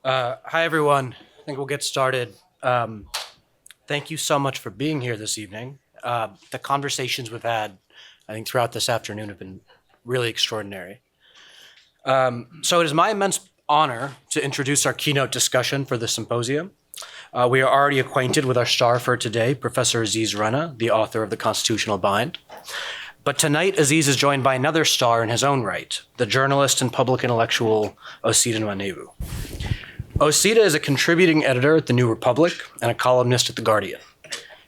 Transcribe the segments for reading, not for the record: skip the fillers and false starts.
Hi, everyone. I think we'll get started. Thank you so much for being here this evening. The conversations we've had, I think, throughout this afternoon have been really extraordinary. So it is my immense honor to introduce our keynote discussion for the symposium. We are already acquainted with our star for today, Professor Aziz Rana, the author of The Constitutional Bind. But tonight, Aziz is joined by another star in his own right, the journalist and public intellectual Osita Nwanevu. Osita is a contributing editor at The New Republic and a columnist at The Guardian.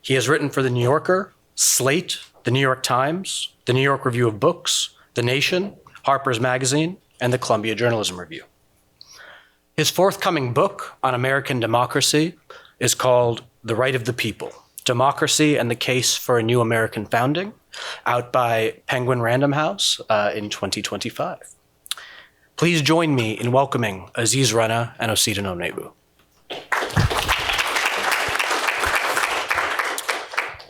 He has written for The New Yorker, Slate, The New York Times, The New York Review of Books, The Nation, Harper's Magazine, and the Columbia Journalism Review. His forthcoming book on American democracy is called The Right of the People, Democracy and the Case for a New American Founding, out by Penguin Random House in 2025. Please join me in welcoming Aziz Rana and Osita Nwanevu.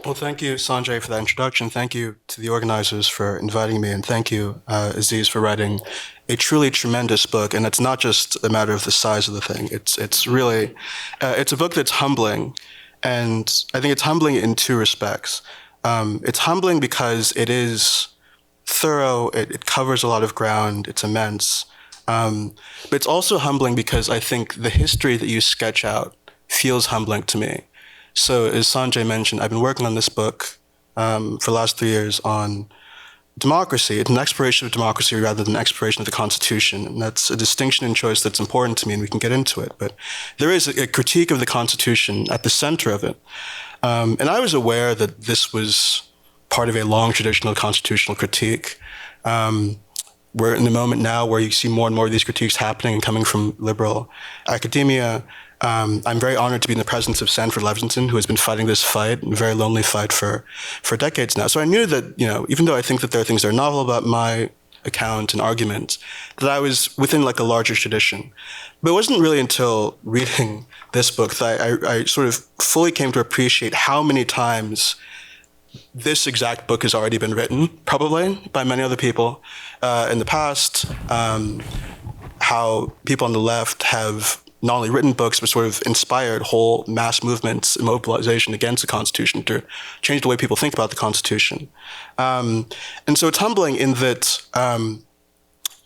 Well, thank you, Sanjay, for that introduction. Thank you to the organizers for inviting me, and thank you, Aziz, for writing a truly tremendous book. And it's not just a matter of the size of the thing. It's really, it's a book that's humbling, and I think it's humbling in two respects. It's humbling because it is thorough, it covers a lot of ground, it's immense. But it's also humbling because I think the history that you sketch out feels humbling to me. So as Sanjay mentioned, I've been working on this book for the last 3 years on democracy. It's an exploration of democracy rather than an exploration of the Constitution. And that's a distinction in choice that's important to me, and we can get into it. But there is a critique of the Constitution at the center of it. And I was aware that this was part of a long traditional constitutional critique. We're in the moment now where you see more and more of these critiques happening and coming from liberal academia. I'm very honored to be in the presence of Sanford Levinson, who has been fighting this fight, a very lonely fight for decades now. So I knew that, even though I think that there are things that are novel about my account and argument, that I was within like a larger tradition. But it wasn't really until reading this book that I sort of fully came to appreciate how many times this exact book has already been written, probably by many other people in the past, how people on the left have not only written books, but sort of inspired whole mass movements and mobilization against the Constitution to change the way people think about the Constitution. And so it's humbling in that,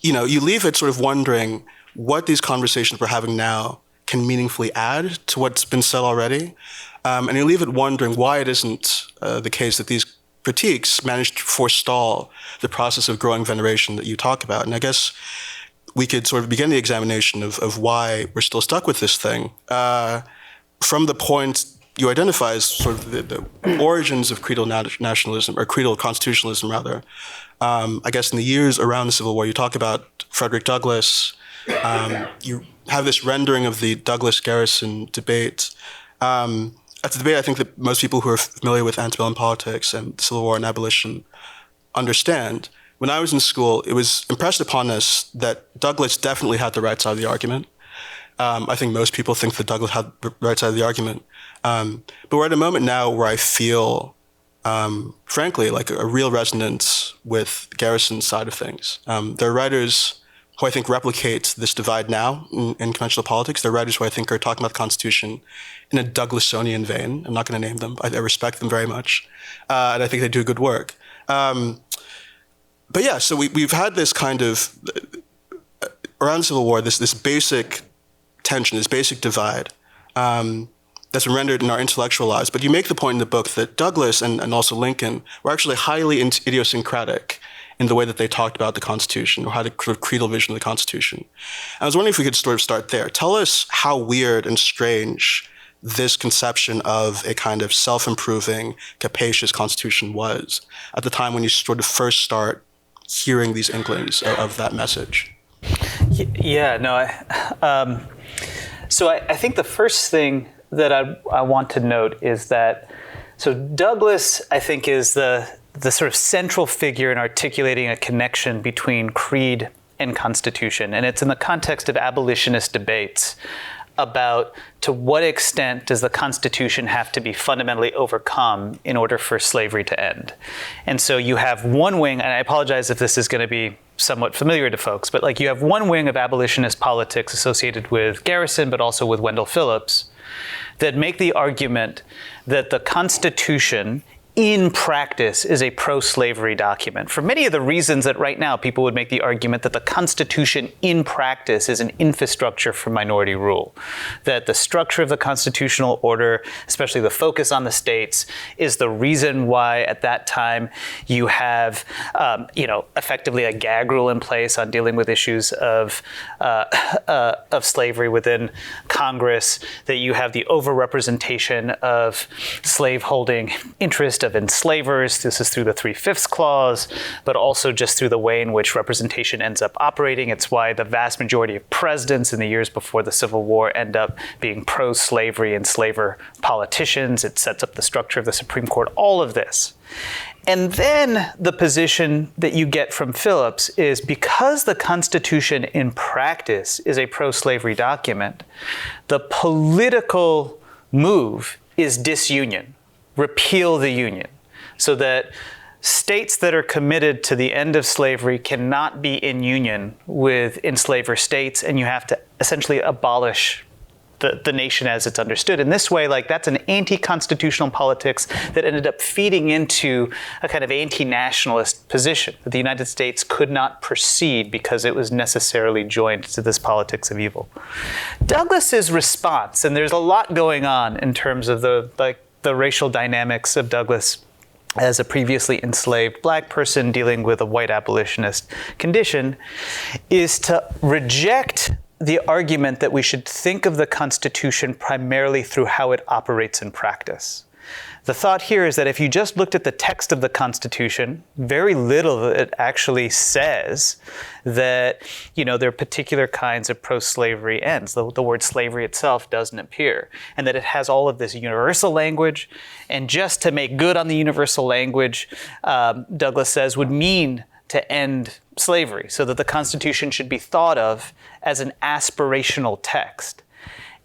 you leave it sort of wondering what these conversations we're having now can meaningfully add to what's been said already. And you leave it wondering why it isn't the case that these critiques managed to forestall the process of growing veneration that you talk about. And I guess we could sort of begin the examination of why we're still stuck with this thing from the point you identify as sort of the origins of creedal nationalism, or creedal constitutionalism, rather. I guess in the years around the Civil War, you talk about Frederick Douglass. You have this rendering of the Douglas-Garrison debate. That's a debate I think that most people who are familiar with antebellum politics and the Civil War and abolition understand. When I was in school, it was impressed upon us that Douglas definitely had the right side of the argument. I think most people think that Douglas had the right side of the argument. But we're at a moment now where I feel, frankly, like a real resonance with Garrison's side of things. There are writers who I think replicate this divide now in conventional politics. There are writers who I think are talking about the Constitution in a Douglasonian vein. I'm not going to name them. I respect them very much. And I think they do good work. But yeah, so we've had this kind of, around the Civil War, this basic tension, this basic divide that's been rendered in our intellectual lives. But you make the point in the book that Douglas and also Lincoln were actually highly idiosyncratic in the way that they talked about the Constitution, or had a sort of creedal vision of the Constitution. I was wondering if we could sort of start there. Tell us how weird and strange this conception of a kind of self-improving, capacious Constitution was at the time when you sort of first start hearing these inklings of that message. Yeah, no. So I think the first thing that I want to note is that, so Douglas, I think, is the sort of central figure in articulating a connection between creed and Constitution. And it's in the context of abolitionist debates about to what extent does the Constitution have to be fundamentally overcome in order for slavery to end. And so you have one wing, and I apologize if this is going to be somewhat familiar to folks, but like you have one wing of abolitionist politics associated with Garrison, but also with Wendell Phillips, that make the argument that the Constitution in practice is a pro-slavery document. For many of the reasons that right now people would make the argument that the Constitution in practice is an infrastructure for minority rule. That the structure of the constitutional order, especially the focus on the states, is the reason why at that time you have, effectively a gag rule in place on dealing with issues of slavery within Congress, that you have the overrepresentation of slaveholding interest of enslavers. This is through the 3/5 clause, but also just through the way in which representation ends up operating. It's why the vast majority of presidents in the years before the Civil War end up being pro-slavery and slaver politicians. It sets up the structure of the Supreme Court, all of this. And then the position that you get from Phillips is because the Constitution in practice is a pro-slavery document, the political move is disunion. Repeal the Union, so that states that are committed to the end of slavery cannot be in union with enslaver states, and you have to essentially abolish the nation as it's understood. In this way, like that's an anti-constitutional politics that ended up feeding into a kind of anti-nationalist position, that the United States could not proceed because it was necessarily joined to this politics of evil. Douglas's response, and there's a lot going on in terms of the racial dynamics of Douglas as a previously enslaved black person dealing with a white abolitionist condition, is to reject the argument that we should think of the Constitution primarily through how it operates in practice. The thought here is that if you just looked at the text of the Constitution, very little of it actually says that, there are particular kinds of pro-slavery ends. The word slavery itself doesn't appear, and that it has all of this universal language. And just to make good on the universal language, Douglas says, would mean to end slavery, so that the Constitution should be thought of as an aspirational text.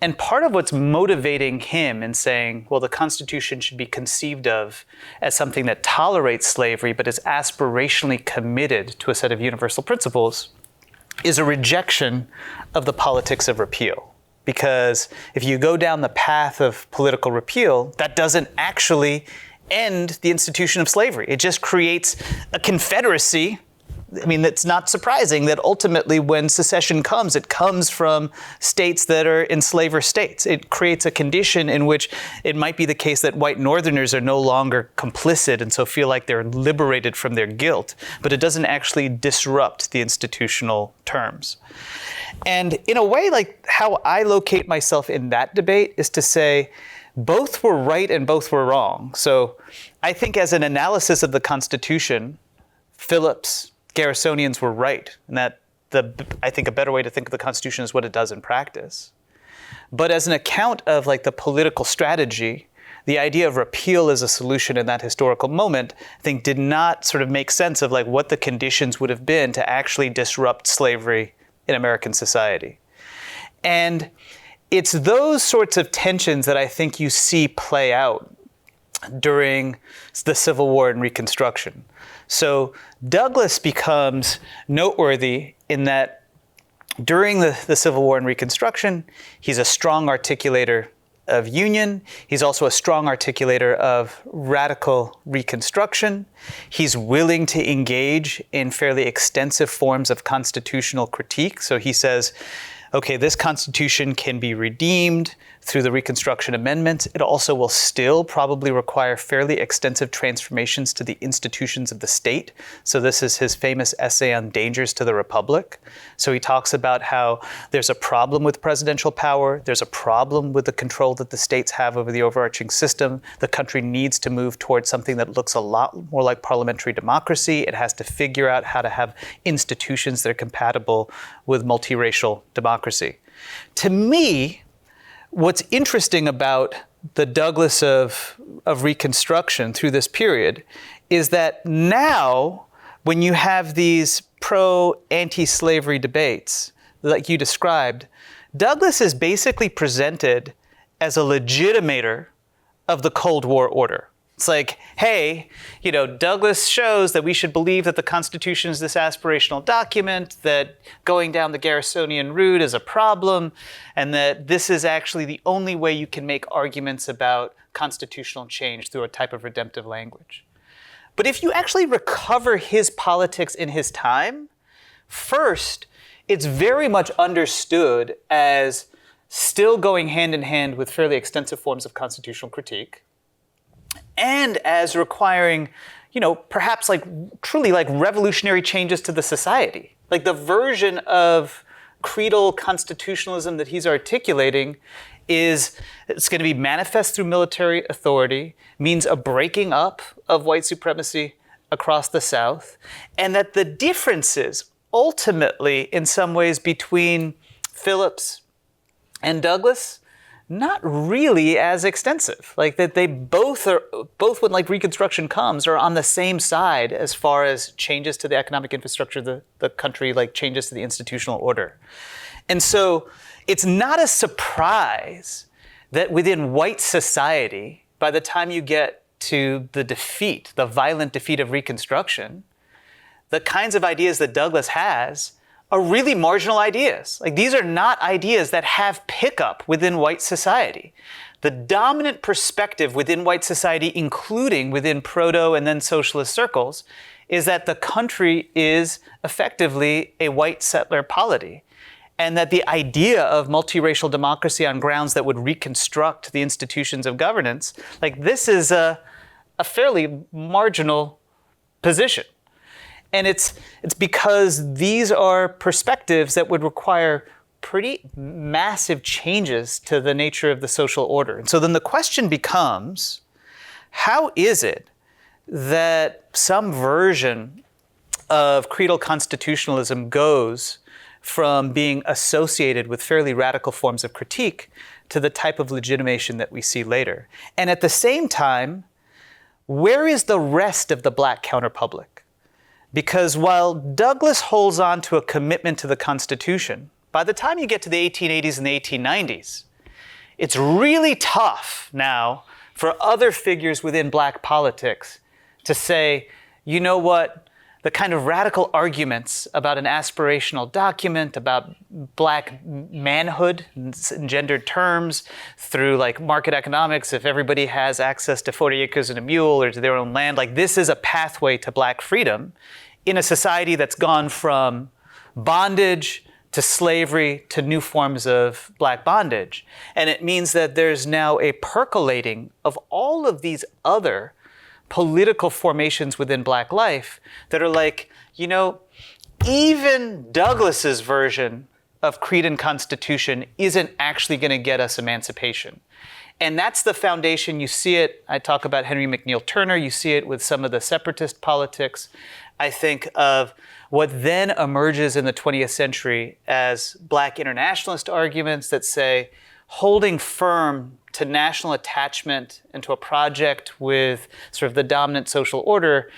And part of what's motivating him in saying, well, the Constitution should be conceived of as something that tolerates slavery, but is aspirationally committed to a set of universal principles, is a rejection of the politics of repeal. Because if you go down the path of political repeal, that doesn't actually end the institution of slavery. It just creates a confederacy. I mean, it's not surprising that ultimately when secession comes, it comes from states that are enslaver states. It creates a condition in which it might be the case that white Northerners are no longer complicit and so feel like they're liberated from their guilt, but it doesn't actually disrupt the institutional terms. And in a way, like how I locate myself in that debate is to say, both were right and both were wrong. So I think as an analysis of the Constitution, Phillips, Garrisonians were right, and that I think a better way to think of the Constitution is what it does in practice. But as an account of like the political strategy, the idea of repeal as a solution in that historical moment, I think did not sort of make sense of like what the conditions would have been to actually disrupt slavery in American society. And it's those sorts of tensions that I think you see play out during the Civil War and Reconstruction. So Douglas becomes noteworthy in that during the Civil War and Reconstruction, he's a strong articulator of union. He's also a strong articulator of radical Reconstruction. He's willing to engage in fairly extensive forms of constitutional critique. So he says, okay, this Constitution can be redeemed through the Reconstruction Amendments. It also will still probably require fairly extensive transformations to the institutions of the state. So this is his famous essay on dangers to the Republic. So he talks about how there's a problem with presidential power. There's a problem with the control that the states have over the overarching system. The country needs to move towards something that looks a lot more like parliamentary democracy. It has to figure out how to have institutions that are compatible with multiracial democracy. To me, what's interesting about the Douglas of Reconstruction through this period is that now, when you have these pro-anti-slavery debates, like you described, Douglas is basically presented as a legitimator of the Cold War order. It's like, hey, Douglas shows that we should believe that the Constitution is this aspirational document, that going down the Garrisonian route is a problem, and that this is actually the only way you can make arguments about constitutional change through a type of redemptive language. But if you actually recover his politics in his time, first, it's very much understood as still going hand in hand with fairly extensive forms of constitutional critique, and as requiring, perhaps truly revolutionary changes to the society. Like the version of creedal constitutionalism that he's articulating it's going to be manifest through military authority, means a breaking up of white supremacy across the South, and that the differences ultimately, in some ways, between Phillips and Douglas, not really as extensive. Like that they both when Reconstruction comes, are on the same side as far as changes to the economic infrastructure of the country, like changes to the institutional order. And so it's not a surprise that within white society, by the time you get to the violent defeat of Reconstruction, the kinds of ideas that Douglas has are really marginal ideas. Like these are not ideas that have pickup within white society. The dominant perspective within white society, including within proto and then socialist circles, is that the country is effectively a white settler polity. And that the idea of multiracial democracy on grounds that would reconstruct the institutions of governance, like this is a fairly marginal position. And it's because these are perspectives that would require pretty massive changes to the nature of the social order. And so then the question becomes, how is it that some version of creedal constitutionalism goes from being associated with fairly radical forms of critique to the type of legitimation that we see later? And at the same time, where is the rest of the Black counterpublic? Because while Douglas holds on to a commitment to the Constitution, by the time you get to the 1880s and the 1890s, it's really tough now for other figures within Black politics to say, you know what, the kind of radical arguments about an aspirational document, about Black manhood in gendered terms, through market economics, if everybody has access to 40 acres and a mule or to their own land, this is a pathway to Black freedom in a society that's gone from bondage to slavery to new forms of Black bondage. And it means that there's now a percolating of all of these other political formations within Black life that are even Douglas's version of creed and constitution isn't actually going to get us emancipation. And that's the foundation. You see it, I talk about Henry McNeill Turner, you see it with some of the separatist politics. I think of what then emerges in the 20th century as Black internationalist arguments that say holding firm to national attachment and to a project with sort of the dominant social order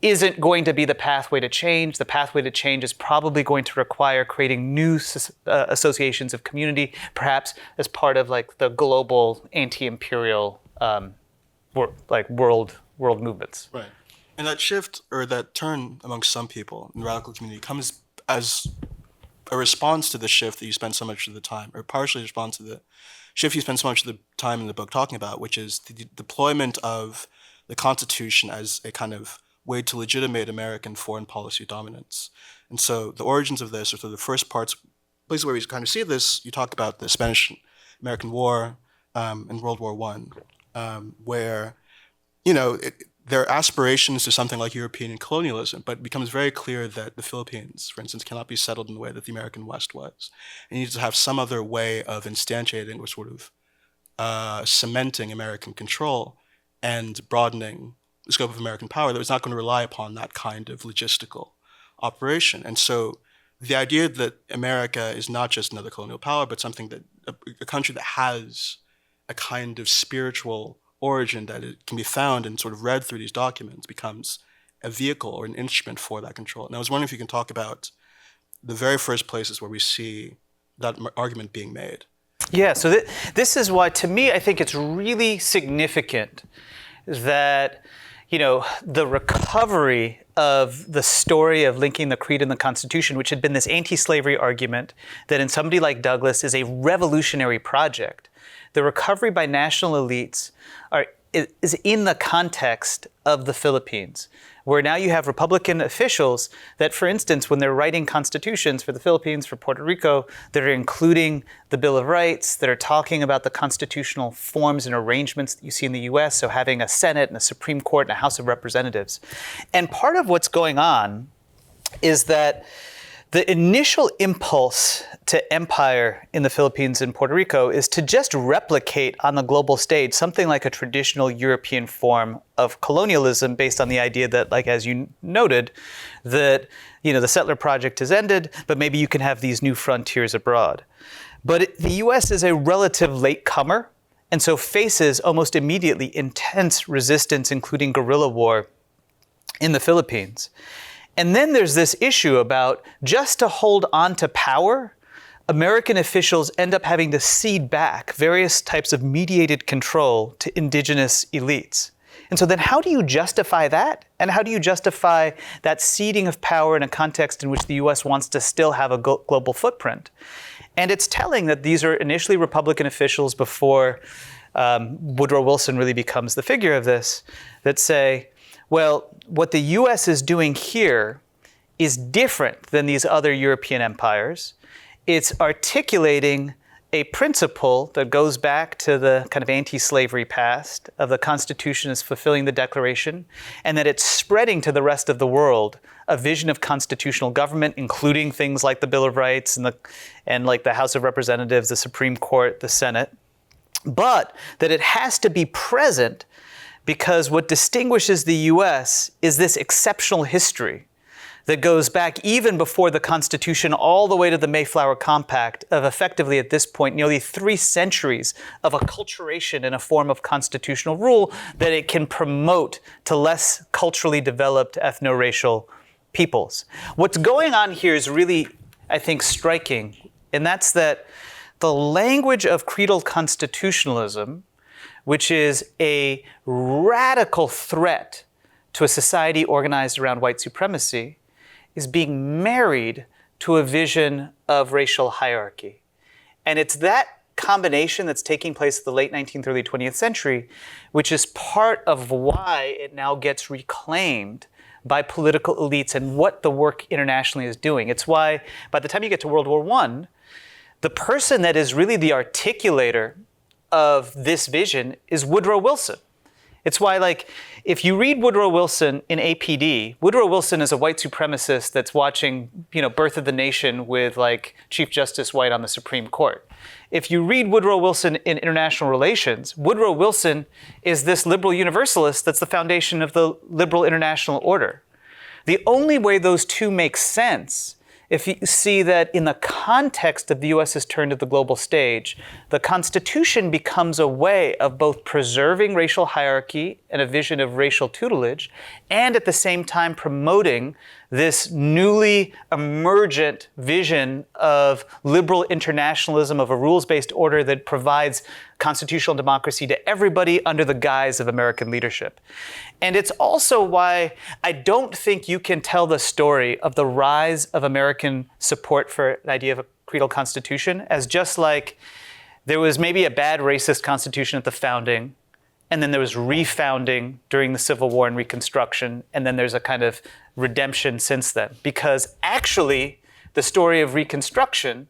isn't going to be the pathway to change. The pathway to change is probably going to require creating new associations of community, perhaps as part of the global anti-imperial world movements. Right. And that shift or that turn amongst some people in the radical community comes as a response to the shift that you spend so much of the time, or partially a response to the shift you spend so much of the time in the book talking about, which is the deployment of the Constitution as a kind of way to legitimate American foreign policy dominance. And so the origins of this, or sort of the first places where we kind of see this, you talk about the Spanish-American War and World War I, where, there are aspirations to something like European colonialism, but it becomes very clear that the Philippines, for instance, cannot be settled in the way that the American West was. And you need to have some other way of instantiating or sort of cementing American control and broadening the scope of American power that was not going to rely upon that kind of logistical operation. And so the idea that America is not just another colonial power, but something that a country that has a kind of spiritual origin that it can be found and sort of read through these documents becomes a vehicle or an instrument for that control. And I was wondering if you can talk about the very first places where we see that argument being made. Yeah, so this is why, to me, I think it's really significant that, the recovery of the story of linking the creed and the Constitution, which had been this anti-slavery argument that in somebody like Douglas is a revolutionary project. The recovery by national elites is in the context of the Philippines, where now you have Republican officials that, for instance, when they're writing constitutions for the Philippines, for Puerto Rico, that are including the Bill of Rights, that are talking about the constitutional forms and arrangements that you see in the US, so having a Senate and a Supreme Court and a House of Representatives. And part of what's going on is that the initial impulse to empire in the Philippines and Puerto Rico is to just replicate on the global stage something like a traditional European form of colonialism based on the idea that, like as you noted, that the settler project has ended, but maybe you can have these new frontiers abroad. But the US is a relative latecomer, and so faces almost immediately intense resistance, including guerrilla war in the Philippines. And then there's this issue about just to hold on to power, American officials end up having to cede back various types of mediated control to indigenous elites. And so then how do you justify that? And how do you justify that ceding of power in a context in which the US wants to still have a global footprint? And it's telling that these are initially Republican officials before Woodrow Wilson really becomes the figure of this, that say, well, what the US is doing here is different than these other European empires. It's articulating a principle that goes back to the kind of anti-slavery past of the Constitution as fulfilling the Declaration, and that it's spreading to the rest of the world a vision of constitutional government, including things like the Bill of Rights and like the House of Representatives, the Supreme Court, the Senate, but that it has to be present because what distinguishes the US is this exceptional history that goes back even before the Constitution all the way to the Mayflower Compact of effectively at this point nearly 3 centuries of acculturation in a form of constitutional rule that it can promote to less culturally developed ethno-racial peoples. What's going on here is really, I think, striking, and that's that the language of creedal constitutionalism, which is a radical threat to a society organized around white supremacy, is being married to a vision of racial hierarchy. And it's that combination that's taking place in the late 19th, early 20th century, which is part of why it now gets reclaimed by political elites and what the work internationally is doing. It's why by the time you get to World War I, the person that is really the articulator of this vision is Woodrow Wilson. It's why, if you read Woodrow Wilson in APD, Woodrow Wilson is a white supremacist that's watching, Birth of the Nation with, Chief Justice White on the Supreme Court. If you read Woodrow Wilson in International Relations, Woodrow Wilson is this liberal universalist that's the foundation of the liberal international order. The only way those two make sense, if you see that in the context of the US's turn to the global stage, the Constitution becomes a way of both preserving racial hierarchy and a vision of racial tutelage, and at the same time promoting this newly emergent vision of liberal internationalism, of a rules-based order that provides constitutional democracy to everybody under the guise of American leadership. And it's also why I don't think you can tell the story of the rise of American support for an idea of a creedal constitution as just like there was maybe a bad racist constitution at the founding, and then there was refounding during the Civil War and Reconstruction, and then there's a kind of redemption since then. Because actually, the story of Reconstruction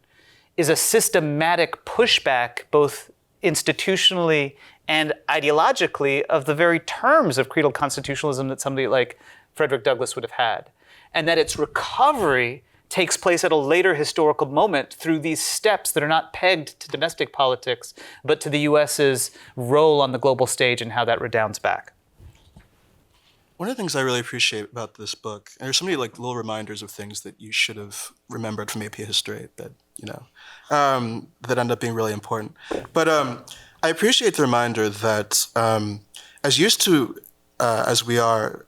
is a systematic pushback, both institutionally and ideologically, of the very terms of creedal constitutionalism that somebody like Frederick Douglass would have had. And that its recovery takes place at a later historical moment through these steps that are not pegged to domestic politics, but to the US's role on the global stage and how that redounds back. One of the things I really appreciate about this book, and there's so many little reminders of things that you should have remembered from AP history that, that end up being really important. But I appreciate the reminder that as used to as we are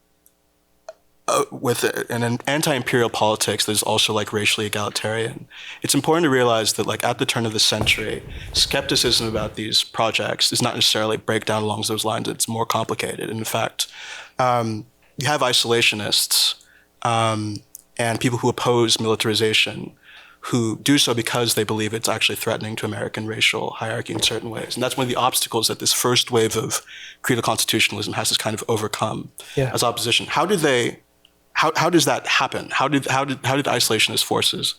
with an anti-imperial politics that is also like racially egalitarian, it's important to realize that like at the turn of the century, skepticism about these projects is not necessarily break down along those lines. It's more complicated. And in fact, you have isolationists and people who oppose militarization who do so because they believe it's actually threatening to American racial hierarchy in certain ways. And that's one of the obstacles that this first wave of creedal constitutionalism has to kind of overcome as opposition. How does that happen? How did isolationist forces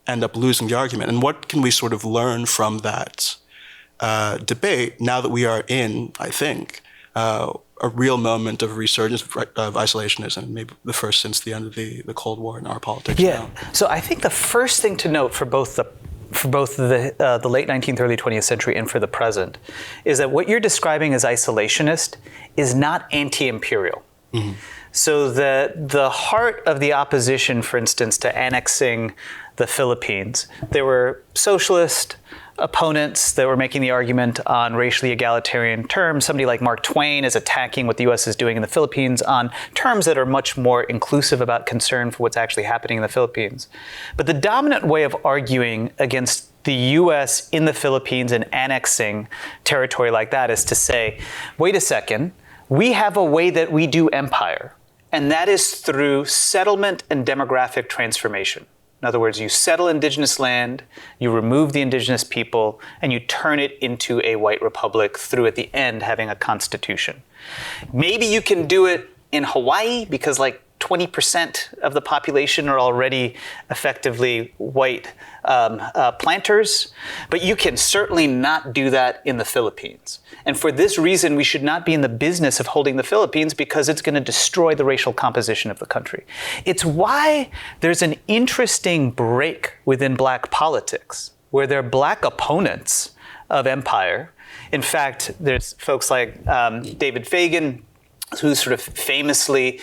end up losing the argument? And what can we sort of learn from that debate now that we are in, I think, a real moment of resurgence of isolationism, maybe the first since the end of the Cold War in our politics now? So I think the first thing to note for both the late 19th, early 20th century and for the present is that what you're describing as isolationist is not anti-imperial. Mm-hmm. So the heart of the opposition, for instance, to annexing the Philippines, there were socialist opponents that were making the argument on racially egalitarian terms. Somebody like Mark Twain is attacking what the U.S. is doing in the Philippines on terms that are much more inclusive about concern for what's actually happening in the Philippines. But the dominant way of arguing against the U.S. in the Philippines and annexing territory like that is to say, wait a second, we have a way that we do empire, and that is through settlement and demographic transformation. In other words, you settle indigenous land, you remove the indigenous people, and you turn it into a white republic through, at the end, having a constitution. Maybe you can do it in Hawaii because like 20% of the population are already effectively white planters, but you can certainly not do that in the Philippines. And for this reason, we should not be in the business of holding the Philippines because it's going to destroy the racial composition of the country. It's why there's an interesting break within black politics, where there are black opponents of empire. In fact, there's folks like David Fagan, who sort of famously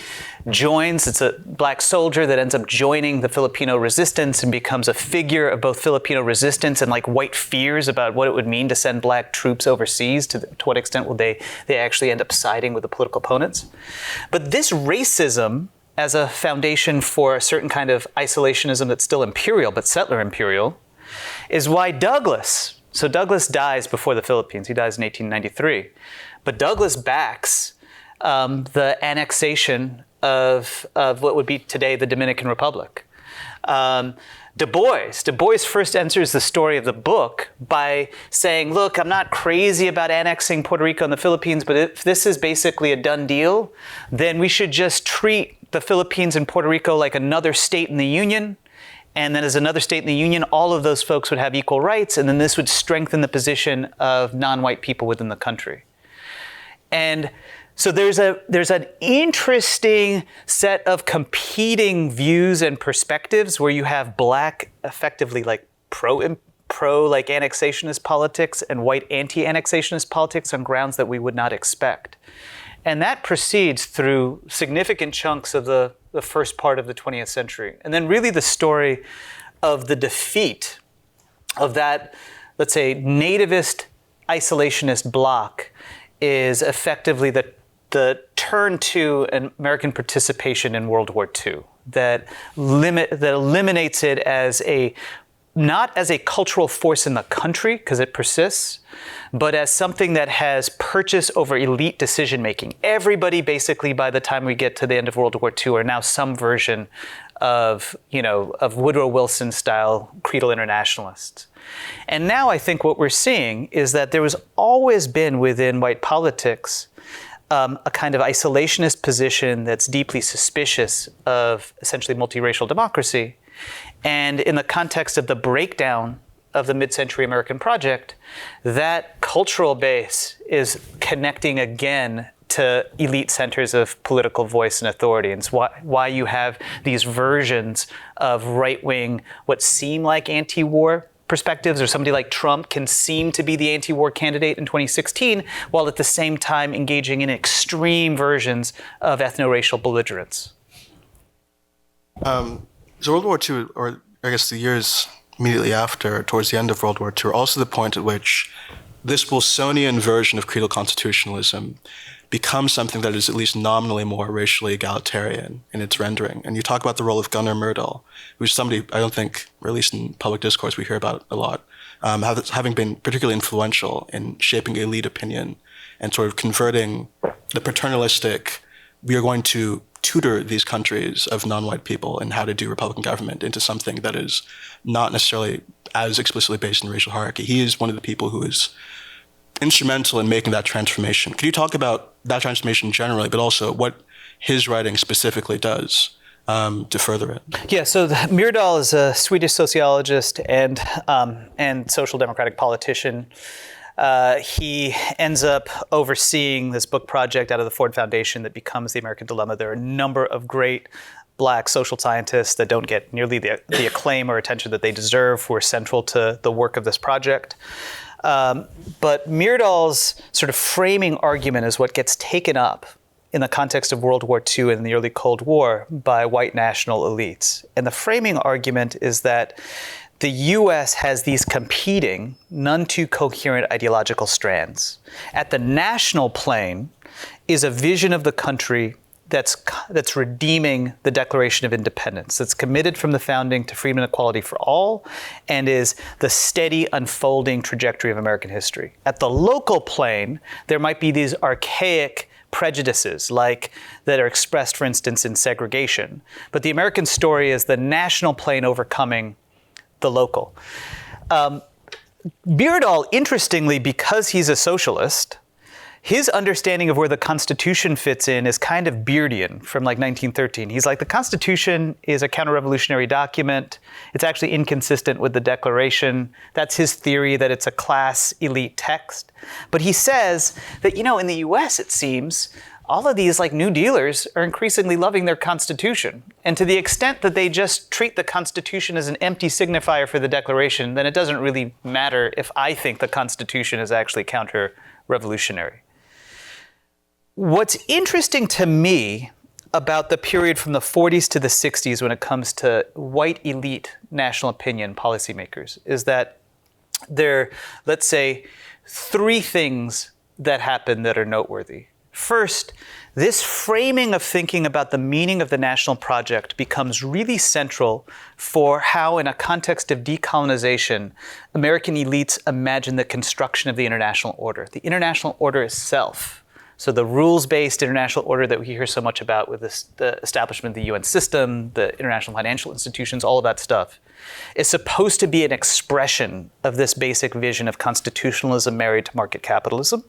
joins. It's a black soldier that ends up joining the Filipino resistance and becomes a figure of both Filipino resistance and like white fears about what it would mean to send black troops overseas. To what extent will they actually end up siding with the political opponents? But this racism as a foundation for a certain kind of isolationism that's still imperial, but settler imperial, is why Douglass, so Douglass dies before the Philippines. He dies in 1893. But Douglass backs the annexation of what would be today the Dominican Republic. Du Bois first enters the story of the book by saying, look, I'm not crazy about annexing Puerto Rico and the Philippines, but if this is basically a done deal, then we should just treat the Philippines and Puerto Rico like another state in the Union. And then as another state in the Union, all of those folks would have equal rights, and then this would strengthen the position of non-white people within the country. And so there's an interesting set of competing views and perspectives where you have black effectively like pro like annexationist politics and white anti-annexationist politics on grounds that we would not expect. And that proceeds through significant chunks of the first part of the 20th century. And then really the story of the defeat of that, let's say, nativist isolationist bloc is effectively the turn to an American participation in World War II that eliminates it as not as a cultural force in the country, because it persists, but as something that has purchase over elite decision-making. Everybody basically, by the time we get to the end of World War II, are now some version of Woodrow Wilson-style creedal internationalists. And now I think what we're seeing is that there has always been within white politics a kind of isolationist position that's deeply suspicious of essentially multiracial democracy. And in the context of the breakdown of the mid-century American project, that cultural base is connecting again to elite centers of political voice and authority. And it's why you have these versions of right-wing, what seem like anti-war perspectives, or somebody like Trump can seem to be the anti-war candidate in 2016, while at the same time engaging in extreme versions of ethno-racial belligerence. So World War II, or I guess the years immediately after, towards the end of World War II, are also the point at which this Wilsonian version of creedal constitutionalism become something that is at least nominally more racially egalitarian in its rendering. And you talk about the role of Gunnar Myrdal, who's somebody I don't think, or at least in public discourse, we hear about a lot, having been particularly influential in shaping elite opinion and sort of converting the paternalistic, we are going to tutor these countries of non-white people and how to do Republican government into something that is not necessarily as explicitly based in racial hierarchy. He is one of the people who is instrumental in making that transformation. Could you talk about that transformation generally, but also what his writing specifically does to further it? Yeah, so Myrdal is a Swedish sociologist and social democratic politician. He ends up overseeing this book project out of the Ford Foundation that becomes The American Dilemma. There are a number of great Black social scientists that don't get nearly the acclaim or attention that they deserve who are central to the work of this project. But Myrdal's sort of framing argument is what gets taken up in the context of World War II and the early Cold War by white national elites. And the framing argument is that the US has these competing, none too coherent ideological strands. At the national plane is a vision of the country that's redeeming the Declaration of Independence, that's committed from the founding to freedom and equality for all, and is the steady unfolding trajectory of American history. At the local plane, there might be these archaic prejudices that are expressed, for instance, in segregation. But the American story is the national plane overcoming the local. Myrdal, interestingly, because he's a socialist, his understanding of where the Constitution fits in is kind of Beardian from 1913. He's like, the Constitution is a counter-revolutionary document. It's actually inconsistent with the Declaration. That's his theory, that it's a class elite text. But he says that, in the US, it seems, all of these New Dealers are increasingly loving their Constitution. And to the extent that they just treat the Constitution as an empty signifier for the Declaration, then it doesn't really matter if I think the Constitution is actually counter-revolutionary. What's interesting to me about the period from the 40s to the 60s when it comes to white elite national opinion policymakers is that there are, let's say, three things that happen that are noteworthy. First, this framing of thinking about the meaning of the national project becomes really central for how, in a context of decolonization, American elites imagine the construction of the international order. The international order itself, so the rules-based international order that we hear so much about with the establishment of the UN system, the international financial institutions, all of that stuff, is supposed to be an expression of this basic vision of constitutionalism married to market capitalism.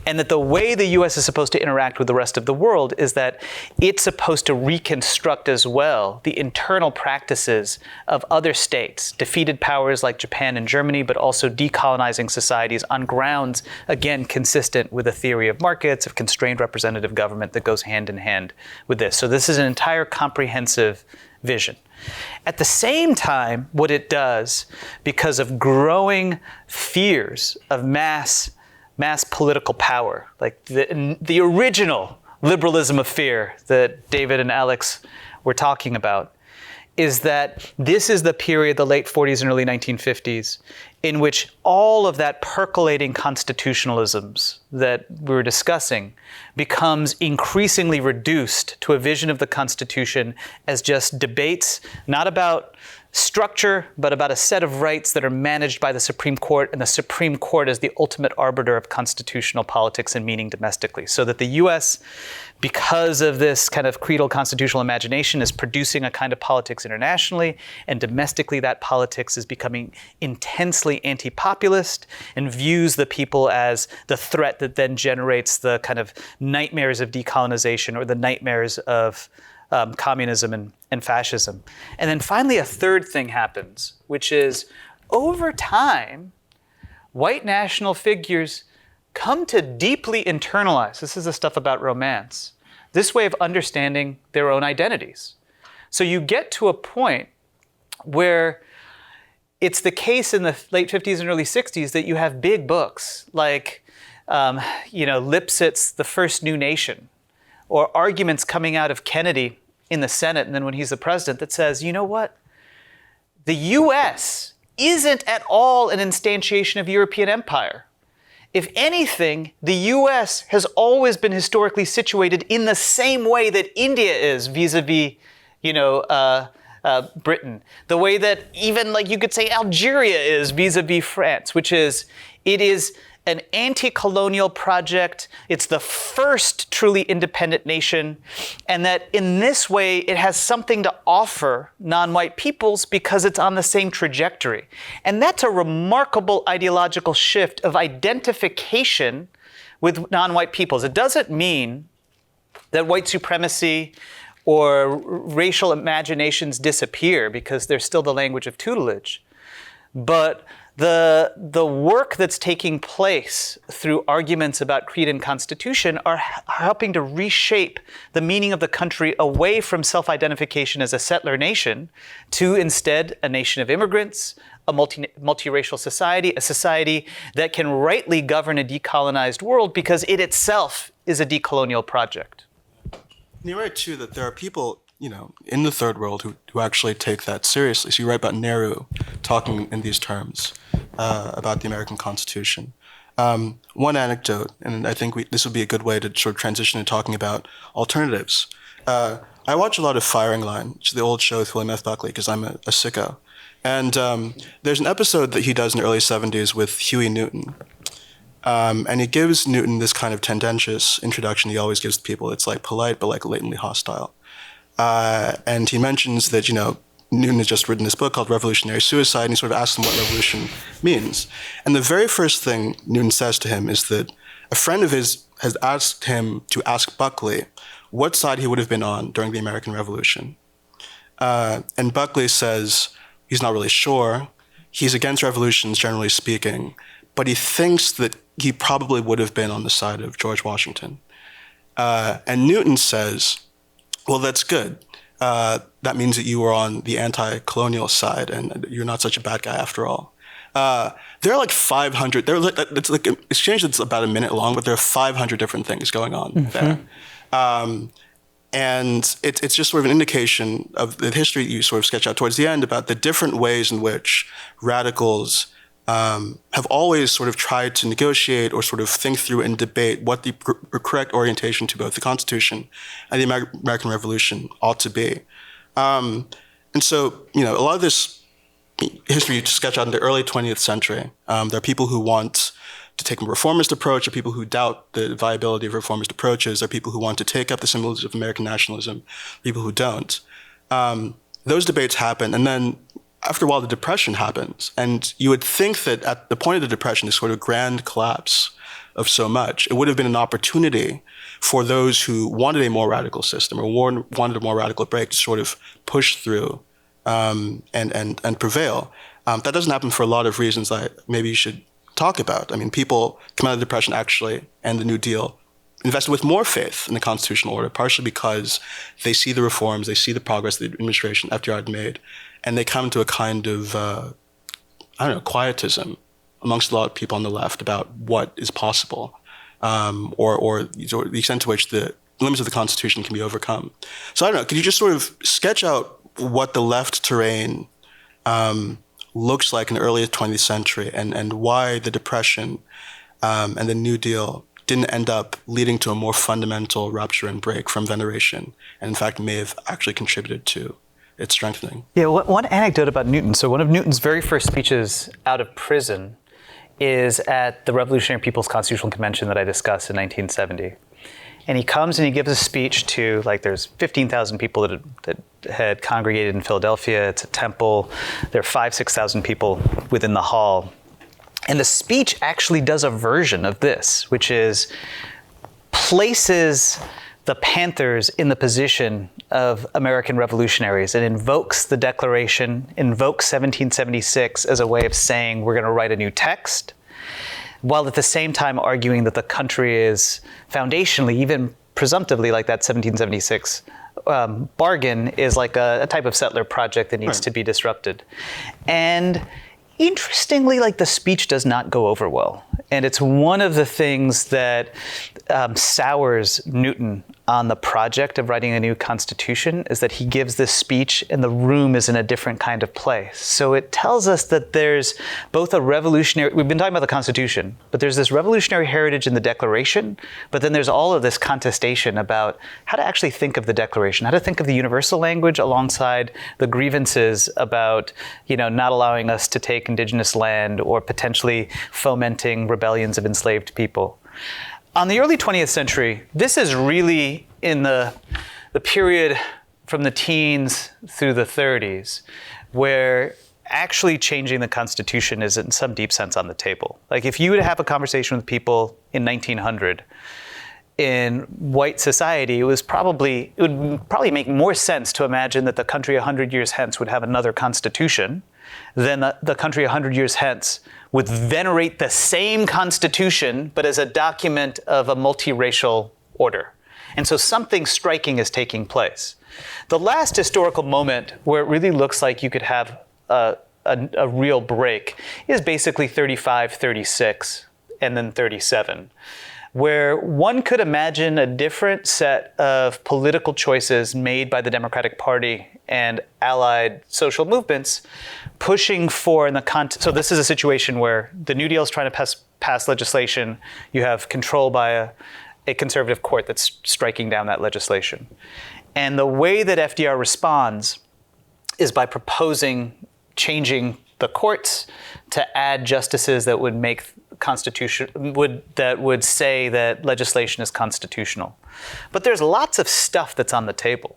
And that the way the US is supposed to interact with the rest of the world is that it's supposed to reconstruct as well the internal practices of other states, defeated powers like Japan and Germany, but also decolonizing societies on grounds, again, consistent with a theory of markets, of constrained representative government that goes hand in hand with this. So this is an entire comprehensive vision. At the same time, what it does, because of growing fears of mass political power, like the original liberalism of fear that David and Alex were talking about, is that this is the period, the late 40s and early 1950s, in which all of that percolating constitutionalisms that we were discussing becomes increasingly reduced to a vision of the Constitution as just debates, not about structure, but about a set of rights that are managed by the Supreme Court, and the Supreme Court is the ultimate arbiter of constitutional politics and meaning domestically. So that the US, because of this kind of creedal constitutional imagination, is producing a kind of politics internationally, and domestically that politics is becoming intensely anti-populist and views the people as the threat that then generates the kind of nightmares of decolonization or the nightmares of communism and fascism. And then finally, a third thing happens, which is over time, white national figures come to deeply internalize, this is the stuff about romance, this way of understanding their own identities. So you get to a point where it's the case in the late 50s and early 60s that you have big books like Lipsitz' The First New Nation, or arguments coming out of Kennedy in the Senate and then when he's the president that says, you know what? The US isn't at all an instantiation of European empire. if anything, the US has always been historically situated in the same way that India is vis-a-vis, Britain. The way that even, like, you could say Algeria is vis-a-vis France, which is, it is an anti-colonial project. It's the first truly independent nation, and that in this way it has something to offer non-white peoples because it's on the same trajectory. And that's a remarkable ideological shift of identification with non-white peoples. It doesn't mean that white supremacy or racial imaginations disappear because they're still the language of tutelage. But the work that's taking place through arguments about creed and constitution are helping to reshape the meaning of the country away from self-identification as a settler nation to instead a nation of immigrants, a multiracial society, a society that can rightly govern a decolonized world because it itself is a decolonial project. You're right, too, that there are people, in the third world who actually take that seriously. So you write about Nehru talking in these terms about the American Constitution. One anecdote, and I think this would be a good way to sort of transition to talking about alternatives. I watch a lot of Firing Line, which is the old show with William F. Buckley, because I'm a sicko. And there's an episode that he does in the early 70s with Huey Newton. And he gives Newton this kind of tendentious introduction he always gives to people. It's like polite, but like latently hostile. And he mentions that, Newton has just written this book called Revolutionary Suicide, and he sort of asks him what revolution means. And the very first thing Newton says to him is that a friend of his has asked him to ask Buckley what side he would have been on during the American Revolution. And Buckley says he's not really sure. He's against revolutions, generally speaking, but he thinks that he probably would have been on the side of George Washington. And Newton says, well, that's good. That means that you were on the anti-colonial side and you're not such a bad guy after all. There are like 500, it's like an exchange that's about a minute long, but there are 500 different things going on there. And it's just sort of an indication of the history that you sort of sketch out towards the end about the different ways in which radicals have always sort of tried to negotiate or sort of think through and debate what the correct orientation to both the Constitution and the American Revolution ought to be. And so, a lot of this history you sketch out in the early 20th century, there are people who want to take a reformist approach, there are people who doubt the viability of reformist approaches, there are people who want to take up the symbols of American nationalism, people who don't. Those debates happen, and then after a while, the Depression happens. And you would think that at the point of the Depression, this sort of grand collapse of so much, it would have been an opportunity for those who wanted a more radical system or wanted a more radical break to sort of push through and prevail. That doesn't happen for a lot of reasons that maybe you should talk about. I mean, people come out of the Depression actually, and the New Deal, invested with more faith in the constitutional order, partially because they see the reforms, they see the progress the administration, FDR, had made, and they come to a kind of, quietism amongst a lot of people on the left about what is possible, or the extent to which the limits of the Constitution can be overcome. So I don't know, could you just sort of sketch out what the left terrain looks like in the early 20th century and why the Depression and the New Deal didn't end up leading to a more fundamental rupture and break from veneration, and in fact may have actually contributed to its strengthening. Yeah, one anecdote about Newton. So one of Newton's very first speeches out of prison is at the Revolutionary People's Constitutional Convention that I discussed in 1970. And he comes and he gives a speech to, there's 15,000 people that had congregated in Philadelphia. It's a temple. There are 5,000, 6,000 people within the hall. And the speech actually does a version of this, which is places the Panthers in the position of American revolutionaries and invokes the Declaration, invokes 1776 as a way of saying we're going to write a new text, while at the same time arguing that the country is foundationally, even presumptively, like that 1776 bargain is like a type of settler project that needs to be disrupted. And interestingly, the speech does not go over well. And it's one of the things that sours Newton on the project of writing a new constitution is that he gives this speech and the room is in a different kind of place. So it tells us that there's both a revolutionary, we've been talking about the Constitution, but there's this revolutionary heritage in the Declaration, but then there's all of this contestation about how to actually think of the Declaration, how to think of the universal language alongside the grievances about, not allowing us to take indigenous land or potentially fomenting rebellions of enslaved people. On the early 20th century, this is really in the period from the teens through the 30s, where actually changing the Constitution is in some deep sense on the table. Like if you would have a conversation with people in 1900, in white society, it would probably make more sense to imagine that the country 100 years hence would have another constitution than the country 100 years hence would venerate the same constitution, but as a document of a multiracial order. And so something striking is taking place. The last historical moment where it really looks like you could have a real break is basically 35, 36, and then 37. Where one could imagine a different set of political choices made by the Democratic Party and allied social movements pushing for so this is a situation where the New Deal is trying to pass legislation. You have control by a conservative court that's striking down that legislation. And the way that FDR responds is by proposing changing the courts to add justices that would make that would say that legislation is constitutional. But there's lots of stuff that's on the table.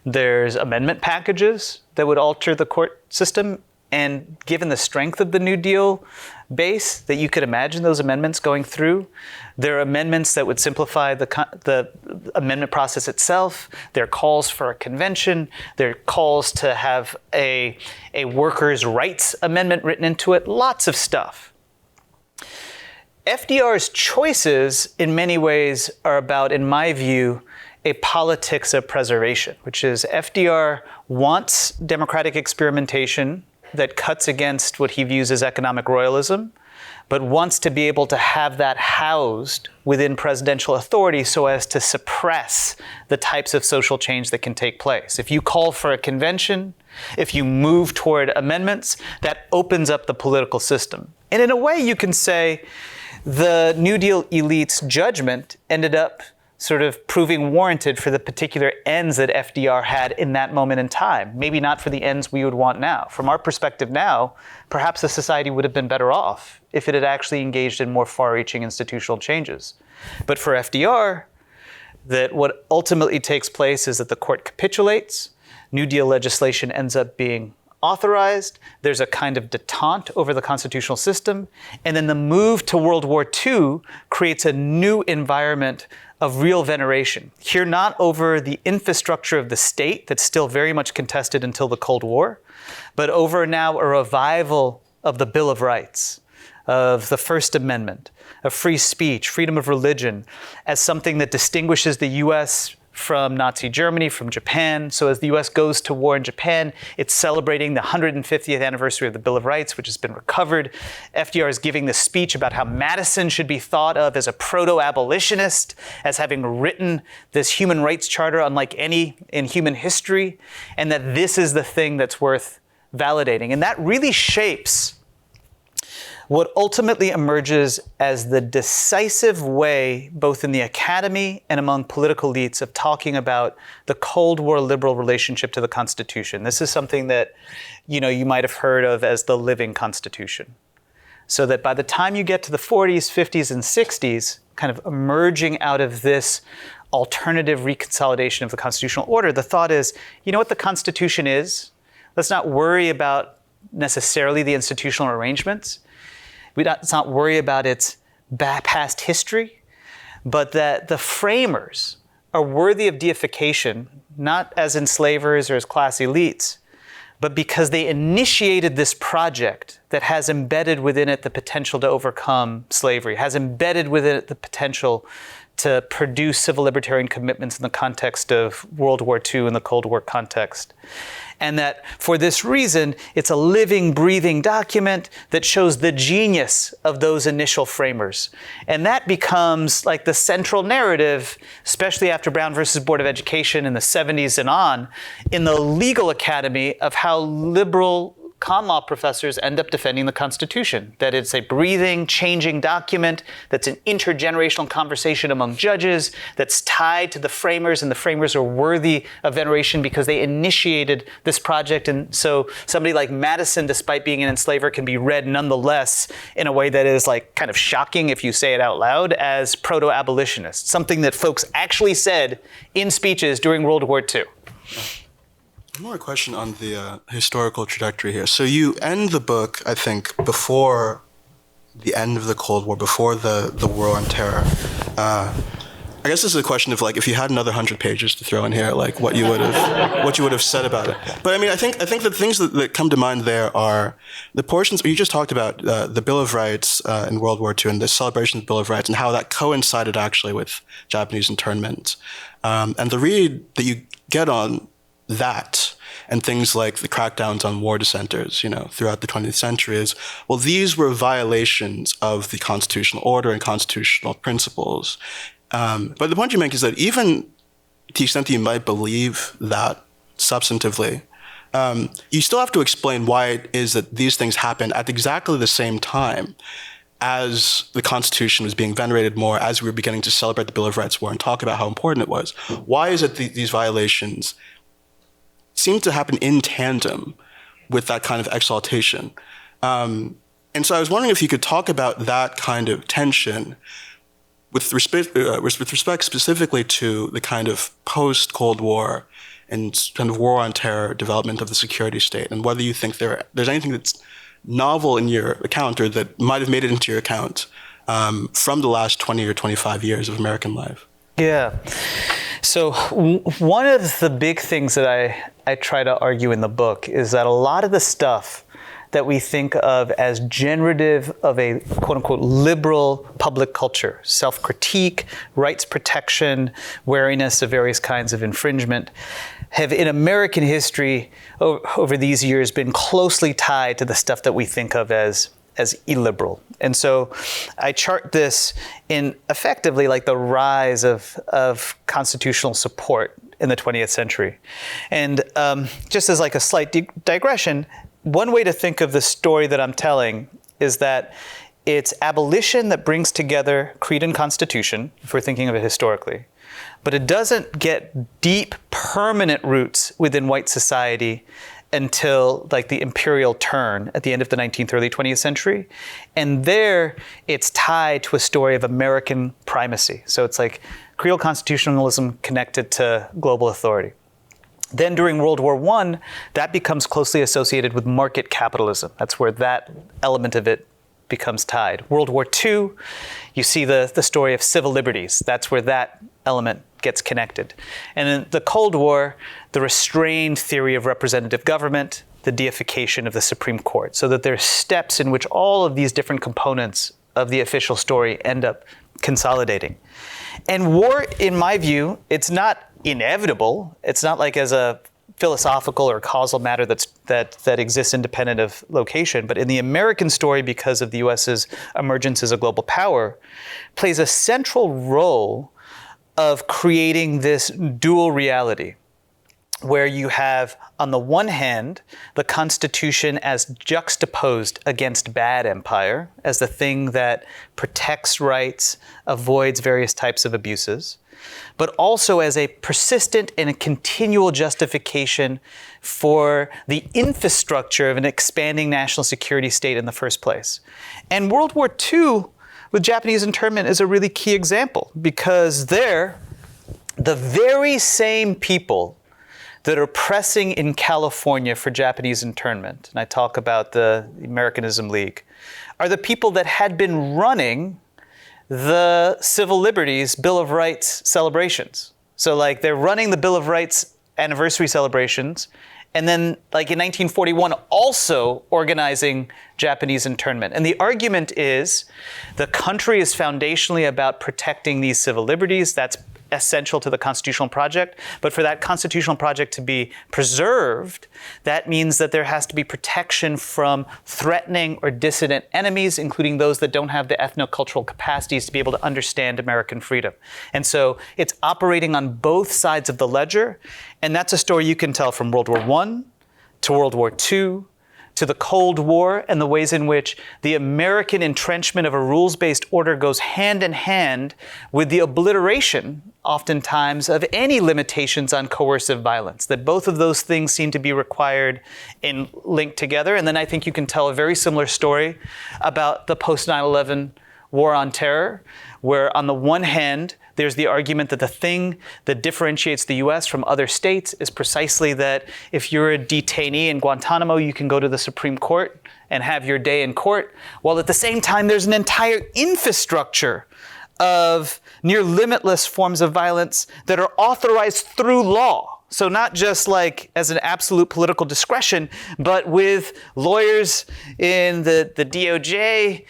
There's amendment packages that would alter the court system, and given the strength of the New Deal base, that you could imagine those amendments going through. There are amendments that would simplify the amendment process itself. There are calls for a convention. There are calls to have a workers' rights amendment written into it. Lots of stuff. FDR's choices, in many ways, are about, in my view, a politics of preservation, which is FDR wants democratic experimentation that cuts against what he views as economic royalism, but wants to be able to have that housed within presidential authority so as to suppress the types of social change that can take place. If you call for a convention, if you move toward amendments, that opens up the political system. And in a way, you can say the New Deal elite's judgment ended up sort of proving warranted for the particular ends that FDR had in that moment in time. Maybe not for the ends we would want now. From our perspective now, perhaps the society would have been better off if it had actually engaged in more far-reaching institutional changes. But for FDR, that what ultimately takes place is that the court capitulates, New Deal legislation ends up being authorized, there's a kind of detente over the constitutional system, and then the move to World War II creates a new environment of real veneration. Here, not over the infrastructure of the state that's still very much contested until the Cold War, but over now a revival of the Bill of Rights, of the First Amendment, of free speech, freedom of religion, as something that distinguishes the U.S. from Nazi Germany, from Japan. So as the US goes to war in Japan, it's celebrating the 150th anniversary of the Bill of Rights, which has been recovered. FDR is giving this speech about how Madison should be thought of as a proto-abolitionist, as having written this human rights charter unlike any in human history, and that this is the thing that's worth validating. And that really shapes what ultimately emerges as the decisive way, both in the academy and among political elites, of talking about the Cold War liberal relationship to the Constitution. This is something that, you might have heard of as the living Constitution. So that by the time you get to the 40s, 50s, and 60s, kind of emerging out of this alternative reconsolidation of the constitutional order, the thought is, you know what the Constitution is? Let's not worry about necessarily the institutional arrangements. Let's not worry about its past history, but that the framers are worthy of deification, not as enslavers or as class elites, but because they initiated this project that has embedded within it the potential to overcome slavery, has embedded within it the potential to produce civil libertarian commitments in the context of World War II and the Cold War context. And that for this reason, it's a living, breathing document that shows the genius of those initial framers. And that becomes like the central narrative, especially after Brown versus Board of Education in the 70s and on, in the legal academy of how liberal con law professors end up defending the Constitution, that it's a breathing, changing document, that's an intergenerational conversation among judges, that's tied to the framers, and the framers are worthy of veneration because they initiated this project. And so somebody like Madison, despite being an enslaver, can be read nonetheless in a way that is like kind of shocking if you say it out loud as proto-abolitionist, something that folks actually said in speeches during World War II. More a question on the historical trajectory here. So you end the book, I think, before the end of the Cold War, before the War on Terror. I guess this is a question of like, if you had another 100 pages to throw in here, like what you would have said about it. But I mean, I think the things that come to mind there are the portions you just talked about, the Bill of Rights in World War II and the celebration of the Bill of Rights and how that coincided actually with Japanese internment, and the read that you get on that and things like the crackdowns on war dissenters, throughout the 20th century is, well, these were violations of the constitutional order and constitutional principles. But the point you make is that even to the extent that you might believe that substantively, you still have to explain why it is that these things happen at exactly the same time as the Constitution was being venerated more, as we were beginning to celebrate the Bill of Rights more and talk about how important it was. Why is it that these violations seem to happen in tandem with that kind of exaltation? And so I was wondering if you could talk about that kind of tension with respect specifically to the kind of post-Cold War and kind of war on terror development of the security state, and whether you think there's anything that's novel in your account or that might have made it into your account from the last 20 or 25 years of American life. Yeah. So one of the big things that I try to argue in the book is that a lot of the stuff that we think of as generative of a quote-unquote liberal public culture, self-critique, rights protection, wariness of various kinds of infringement, have in American history over these years been closely tied to the stuff that we think of as illiberal. And so I chart this in effectively like the rise of constitutional support in the 20th century. And just as like a slight digression, one way to think of the story that I'm telling is that it's abolition that brings together creed and constitution, if we're thinking of it historically, but it doesn't get deep, permanent roots within white society until like the imperial turn at the end of the 19th, early 20th century. And there it's tied to a story of American primacy. So it's like Creole constitutionalism connected to global authority. Then during World War I, that becomes closely associated with market capitalism. That's where that element of it becomes tied. World War II, you see the story of civil liberties. That's where that element gets connected. And in the Cold War, the restrained theory of representative government, the deification of the Supreme Court, so that there's steps in which all of these different components of the official story end up consolidating. And war, in my view, it's not inevitable. It's not like as a philosophical or causal matter that exists independent of location. But in the American story, because of the US's emergence as a global power, plays a central role of creating this dual reality where you have, on the one hand, the Constitution as juxtaposed against bad empire, as the thing that protects rights, avoids various types of abuses, but also as a persistent and a continual justification for the infrastructure of an expanding national security state in the first place. And World War II, with Japanese internment, is a really key example, because there, the very same people that are pressing in California for Japanese internment, and I talk about the Americanism League, are the people that had been running the civil liberties Bill of Rights celebrations. So like they're running the Bill of Rights anniversary celebrations, and then like in 1941 also organizing Japanese internment. And the argument is the country is foundationally about protecting these civil liberties. That's essential to the constitutional project. But for that constitutional project to be preserved, that means that there has to be protection from threatening or dissident enemies, including those that don't have the ethnocultural capacities to be able to understand American freedom. And so it's operating on both sides of the ledger. And that's a story you can tell from World War I to World War II, to the Cold War, and the ways in which the American entrenchment of a rules-based order goes hand in hand with the obliteration, oftentimes, of any limitations on coercive violence. That both of those things seem to be required and linked together. And then I think you can tell a very similar story about the post-9/11 war on terror, where on the one hand, there's the argument that the thing that differentiates the US from other states is precisely that if you're a detainee in Guantanamo, you can go to the Supreme Court and have your day in court, while at the same time there's an entire infrastructure of near limitless forms of violence that are authorized through law. So not just like as an absolute political discretion, but with lawyers in the DOJ,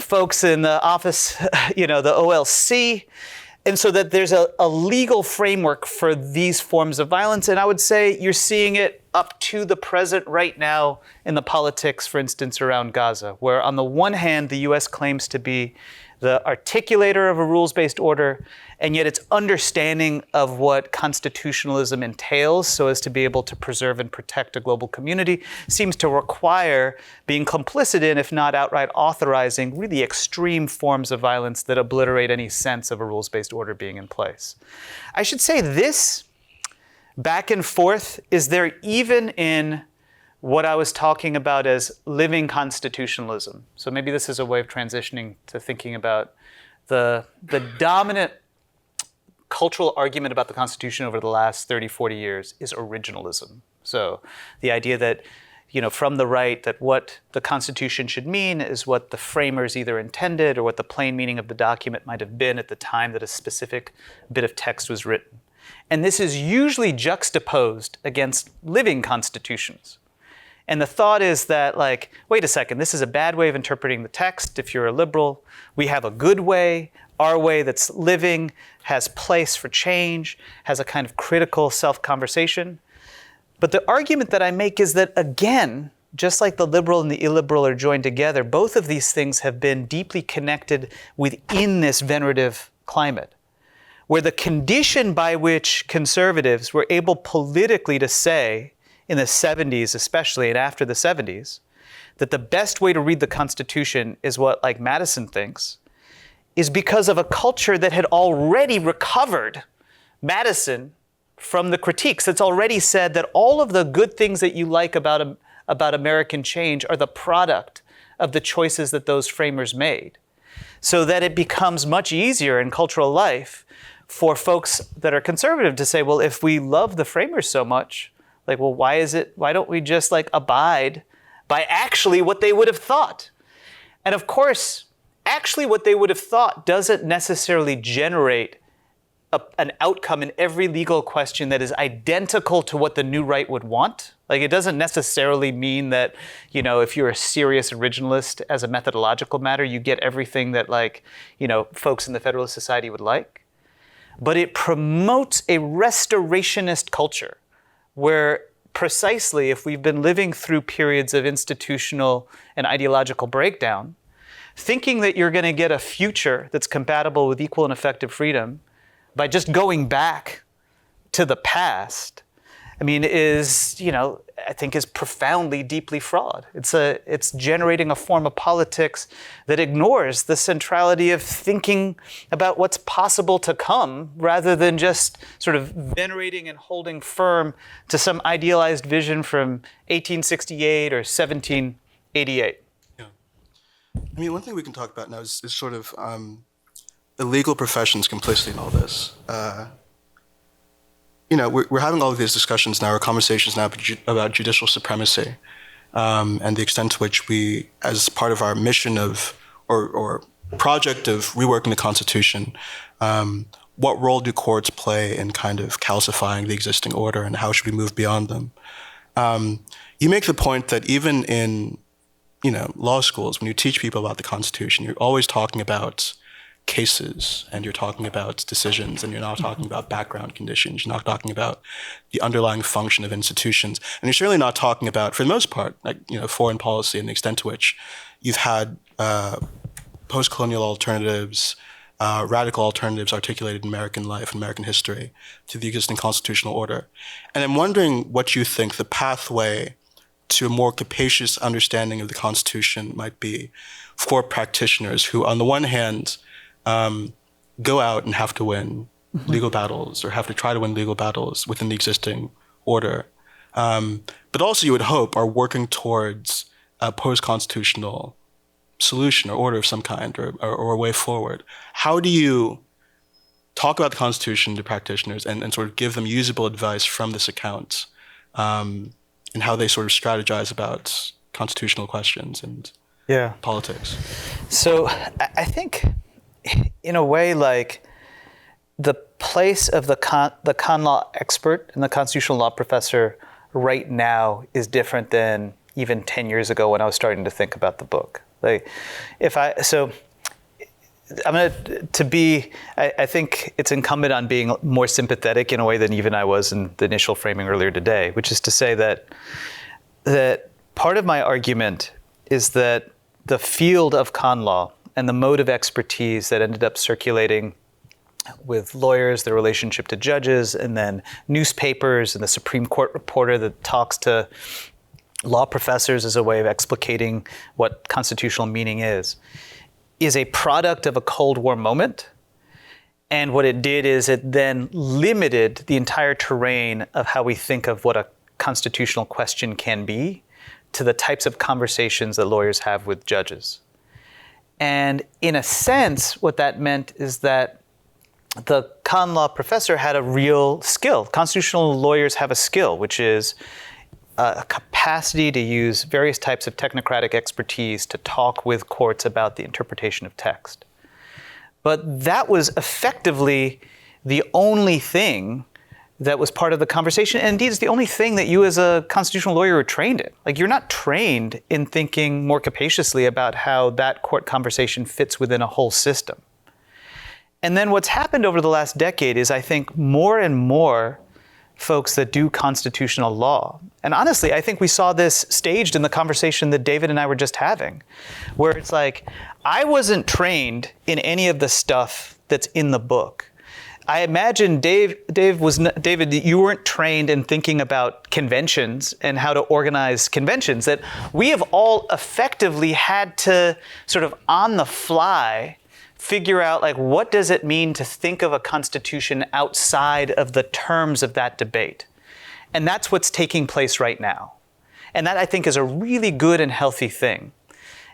folks in the office, the OLC. And so that there's a legal framework for these forms of violence. And I would say you're seeing it up to the present right now in the politics, for instance, around Gaza, where on the one hand, the US claims to be the articulator of a rules-based order, and yet its understanding of what constitutionalism entails so as to be able to preserve and protect a global community seems to require being complicit in, if not outright authorizing, really extreme forms of violence that obliterate any sense of a rules-based order being in place. I should say this back and forth is there even in what I was talking about as living constitutionalism. So maybe this is a way of transitioning to thinking about the dominant cultural argument about the Constitution over the last 30, 40 years is originalism. So the idea that, from the right, that what the Constitution should mean is what the framers either intended or what the plain meaning of the document might have been at the time that a specific bit of text was written. And this is usually juxtaposed against living constitutions. And the thought is that, wait a second, this is a bad way of interpreting the text if you're a liberal. We have a good way, our way that's living, has place for change, has a kind of critical self-conversation. But the argument that I make is that, again, just like the liberal and the illiberal are joined together, both of these things have been deeply connected within this venerative climate, where the condition by which conservatives were able politically to say, in the 70s especially, and after the 70s, that the best way to read the Constitution is what, Madison thinks, is because of a culture that had already recovered Madison from the critiques. That's already said that all of the good things that you like about American change are the product of the choices that those framers made. So that it becomes much easier in cultural life for folks that are conservative to say, well, if we love the framers so much, why don't we just abide by actually what they would have thought? And of course, actually what they would have thought doesn't necessarily generate an outcome in every legal question that is identical to what the new right would want. It doesn't necessarily mean that, if you're a serious originalist as a methodological matter, you get everything that folks in the Federalist Society would like. But it promotes a restorationist culture where precisely if we've been living through periods of institutional and ideological breakdown, thinking that you're going to get a future that's compatible with equal and effective freedom by just going back to the past, I think is profoundly, deeply flawed. It's generating a form of politics that ignores the centrality of thinking about what's possible to come rather than just sort of venerating and holding firm to some idealized vision from 1868 or 1788. Yeah. One thing we can talk about now is sort of the legal profession's complicity in all this. We're having all of these discussions now, or conversations now about judicial supremacy, and the extent to which we, as part of our mission or project of reworking the Constitution, what role do courts play in kind of calcifying the existing order, and how should we move beyond them? You make the point that even in, law schools, when you teach people about the Constitution, you're always talking about cases and you're talking about decisions and you're not talking about background conditions. You're not talking about the underlying function of institutions. And you're certainly not talking about, for the most part, like, foreign policy and the extent to which you've had post-colonial alternatives, radical alternatives articulated in American life and American history to the existing constitutional order. And I'm wondering what you think the pathway to a more capacious understanding of the Constitution might be for practitioners who, on the one hand, go out and have to win legal battles or have to try to win legal battles within the existing order, but also, you would hope, are working towards a post-constitutional solution or order of some kind or a way forward. How do you talk about the Constitution to practitioners and sort of give them usable advice from this account, and how they sort of strategize about constitutional questions and politics? So I think, in a way, like, the place of the con law expert and the constitutional law professor right now is different than even 10 years ago when I was starting to think about the book. Like, I think it's incumbent on being more sympathetic in a way than even I was in the initial framing earlier today, which is to say that part of my argument is that the field of con law and the mode of expertise that ended up circulating with lawyers, their relationship to judges, and then newspapers and the Supreme Court reporter that talks to law professors as a way of explicating what constitutional meaning is a product of a Cold War moment. And what it did is it then limited the entire terrain of how we think of what a constitutional question can be to the types of conversations that lawyers have with judges. And in a sense, what that meant is that the con law professor had a real skill. Constitutional lawyers have a skill, which is a capacity to use various types of technocratic expertise to talk with courts about the interpretation of text. But that was effectively the only thing that was part of the conversation. And indeed, it's the only thing that you as a constitutional lawyer are trained in. Like, you're not trained in thinking more capaciously about how that court conversation fits within a whole system. And then what's happened over the last decade is, I think, more and more folks that do constitutional law. And honestly, I think we saw this staged in the conversation that David and I were just having, where it's like, I wasn't trained in any of the stuff that's in the book. I imagine David, you weren't trained in thinking about conventions and how to organize conventions, that we have all effectively had to sort of on the fly figure out, like, what does it mean to think of a constitution outside of the terms of that debate? And that's what's taking place right now. And that, I think, is a really good and healthy thing.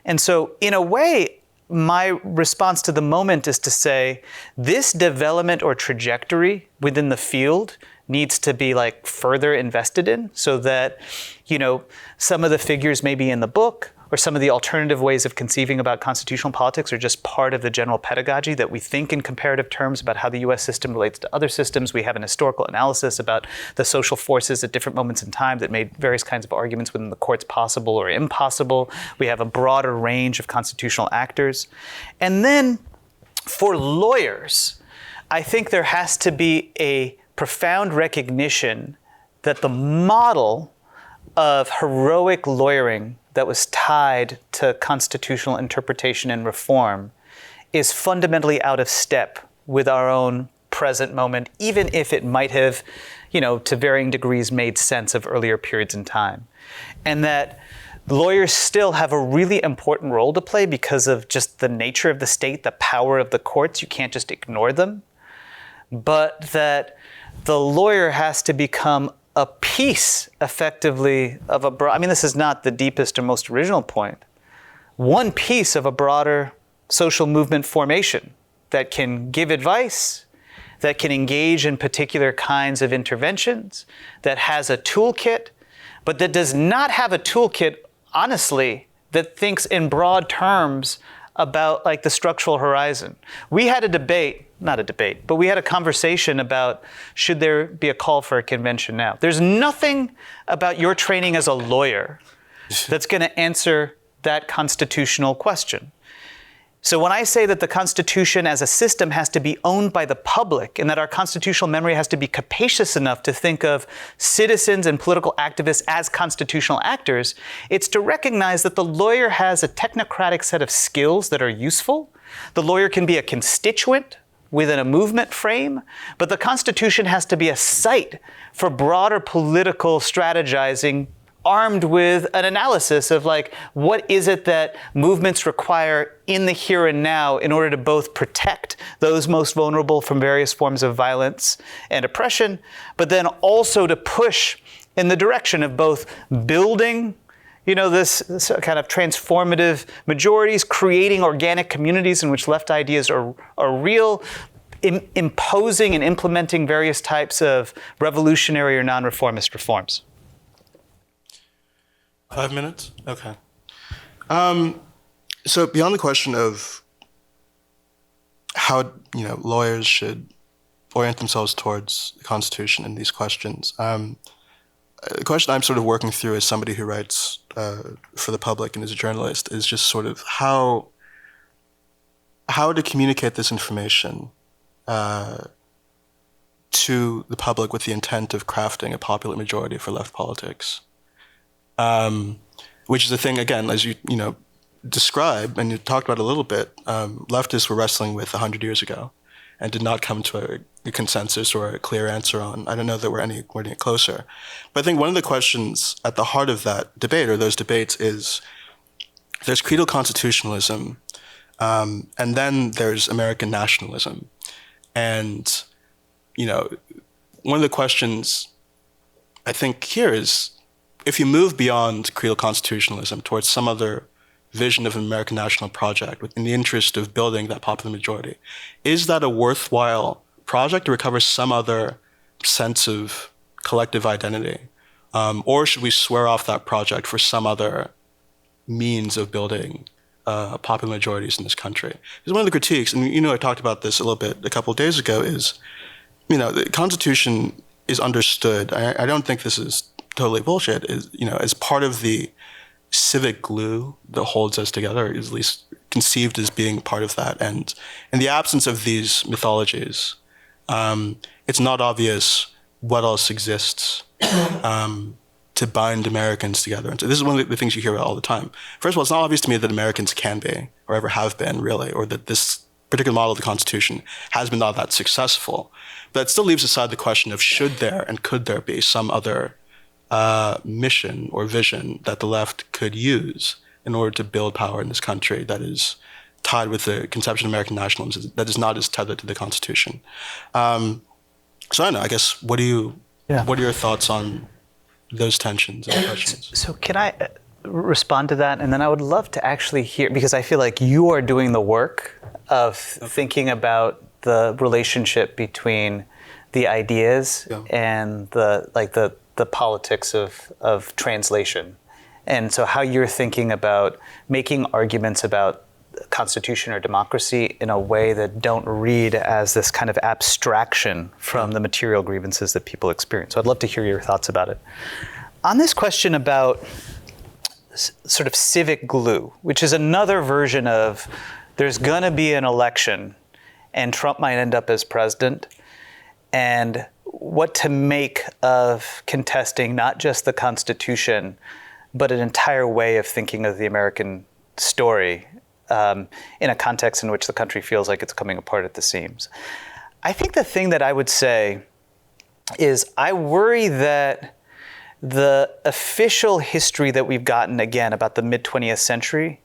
And so, in a way, my response to the moment is to say, this development or trajectory within the field needs to be, like, further invested in, so that, some of the figures maybe in the book or some of the alternative ways of conceiving about constitutional politics are just part of the general pedagogy, that we think in comparative terms about how the US system relates to other systems. We have an historical analysis about the social forces at different moments in time that made various kinds of arguments within the courts possible or impossible. We have a broader range of constitutional actors. And then for lawyers, I think there has to be a profound recognition that the model of heroic lawyering that was tied to constitutional interpretation and reform is fundamentally out of step with our own present moment, even if it might have, to varying degrees made sense of earlier periods in time. And that lawyers still have a really important role to play because of just the nature of the state, the power of the courts. You can't just ignore them. But that the lawyer has to become a piece, effectively, of a broad, this is not the deepest or most original point, one piece of a broader social movement formation that can give advice, that can engage in particular kinds of interventions, that has a toolkit, but that does not have a toolkit, honestly, that thinks in broad terms about, like, the structural horizon. We had we had a conversation about, should there be a call for a convention now? There's nothing about your training as a lawyer that's going to answer that constitutional question. So when I say that the Constitution as a system has to be owned by the public and that our constitutional memory has to be capacious enough to think of citizens and political activists as constitutional actors, it's to recognize that the lawyer has a technocratic set of skills that are useful. The lawyer can be a constituent within a movement frame, but the Constitution has to be a site for broader political strategizing armed with an analysis of like, what is it that movements require in the here and now in order to both protect those most vulnerable from various forms of violence and oppression, but then also to push in the direction of both building, this kind of transformative majorities, creating organic communities in which left ideas are real, imposing and implementing various types of revolutionary or non-reformist reforms. 5 minutes? Okay. So beyond the question of how lawyers should orient themselves towards the Constitution in these questions, the question I'm sort of working through as somebody who writes for the public and as a journalist is just sort of how to communicate this information to the public with the intent of crafting a popular majority for left politics. Which is a thing, again, as you describe, and you talked about a little bit, leftists were wrestling with 100 years ago and did not come to a consensus or a clear answer on. I don't know that we're any closer. But I think one of the questions at the heart of that debate, or those debates, is there's creedal constitutionalism, and then there's American nationalism. And, one of the questions I think here is, if you move beyond creedal constitutionalism towards some other vision of an American national project in the interest of building that popular majority, is that a worthwhile project to recover some other sense of collective identity? Or should we swear off that project for some other means of building popular majorities in this country? Because one of the critiques, and I talked about this a little bit a couple of days ago, is, the Constitution is understood. I don't think this is totally bullshit, is, as part of the civic glue that holds us together, is at least conceived as being part of that. And in the absence of these mythologies, it's not obvious what else exists to bind Americans together. And so this is one of the things you hear about all the time. First of all, it's not obvious to me that Americans can be, or ever have been, really, or that this particular model of the Constitution has been not that successful. But it still leaves aside the question of should there and could there be some other mission or vision that the left could use in order to build power in this country that is tied with the conception of American nationalism, that is not as tethered to the Constitution. So I don't know, I guess, what are your thoughts on those tensions and questions? So can I respond to that? And then I would love to actually hear, because I feel like you are doing the work of thinking about the relationship between the ideas and the politics of translation. And so how you're thinking about making arguments about constitution or democracy in a way that don't read as this kind of abstraction from the material grievances that people experience. So I'd love to hear your thoughts about it. On this question about sort of civic glue, which is another version of there's gonna be an election and Trump might end up as president, and what to make of contesting not just the Constitution, but an entire way of thinking of the American story in a context in which the country feels like it's coming apart at the seams. I think the thing that I would say is I worry that the official history that we've gotten, again, about the mid-20th century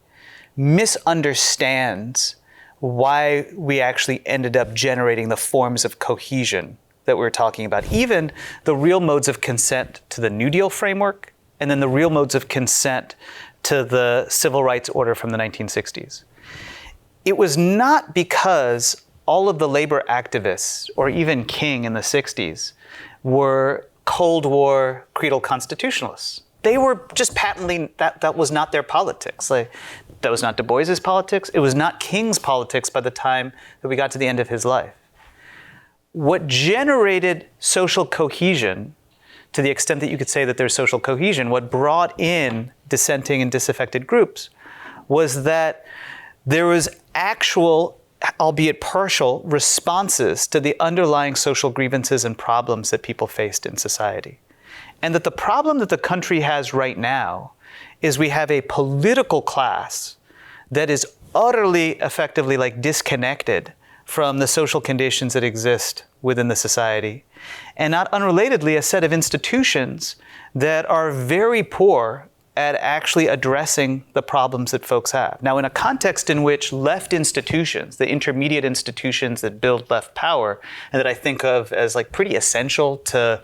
misunderstands why we actually ended up generating the forms of cohesion that we're talking about, even the real modes of consent to the New Deal framework, and then the real modes of consent to the civil rights order from the 1960s. It was not because all of the labor activists, or even King in the 60s, were Cold War creedal constitutionalists. They were just patently, that was not their politics. Like, that was not Du Bois's politics. It was not King's politics by the time that we got to the end of his life. What generated social cohesion, to the extent that you could say that there's social cohesion, what brought in dissenting and disaffected groups was that there was actual, albeit partial, responses to the underlying social grievances and problems that people faced in society. And that the problem that the country has right now is we have a political class that is utterly, effectively, like disconnected from the social conditions that exist within the society. And not unrelatedly, a set of institutions that are very poor at actually addressing the problems that folks have. Now, in a context in which left institutions, the intermediate institutions that build left power, and that I think of as like pretty essential to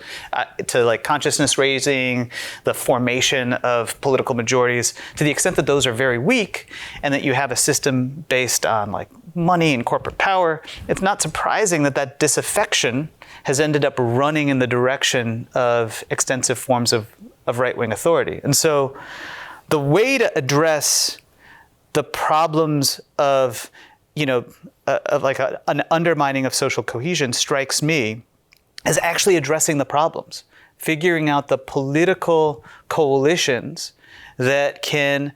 like consciousness raising, the formation of political majorities, to the extent that those are very weak, and that you have a system based on like money and corporate power, it's not surprising that that disaffection has ended up running in the direction of extensive forms of right-wing authority. And so the way to address the problems of, of like an undermining of social cohesion strikes me as actually addressing the problems, figuring out the political coalitions that can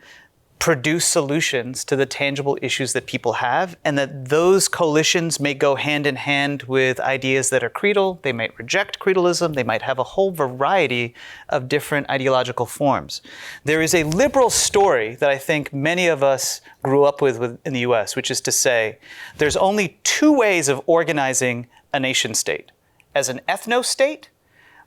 produce solutions to the tangible issues that people have, and that those coalitions may go hand in hand with ideas that are creedal. They might reject creedalism. They might have a whole variety of different ideological forms. There is a liberal story that I think many of us grew up with in the US, which is to say, there's only two ways of organizing a nation state: as an ethno-state,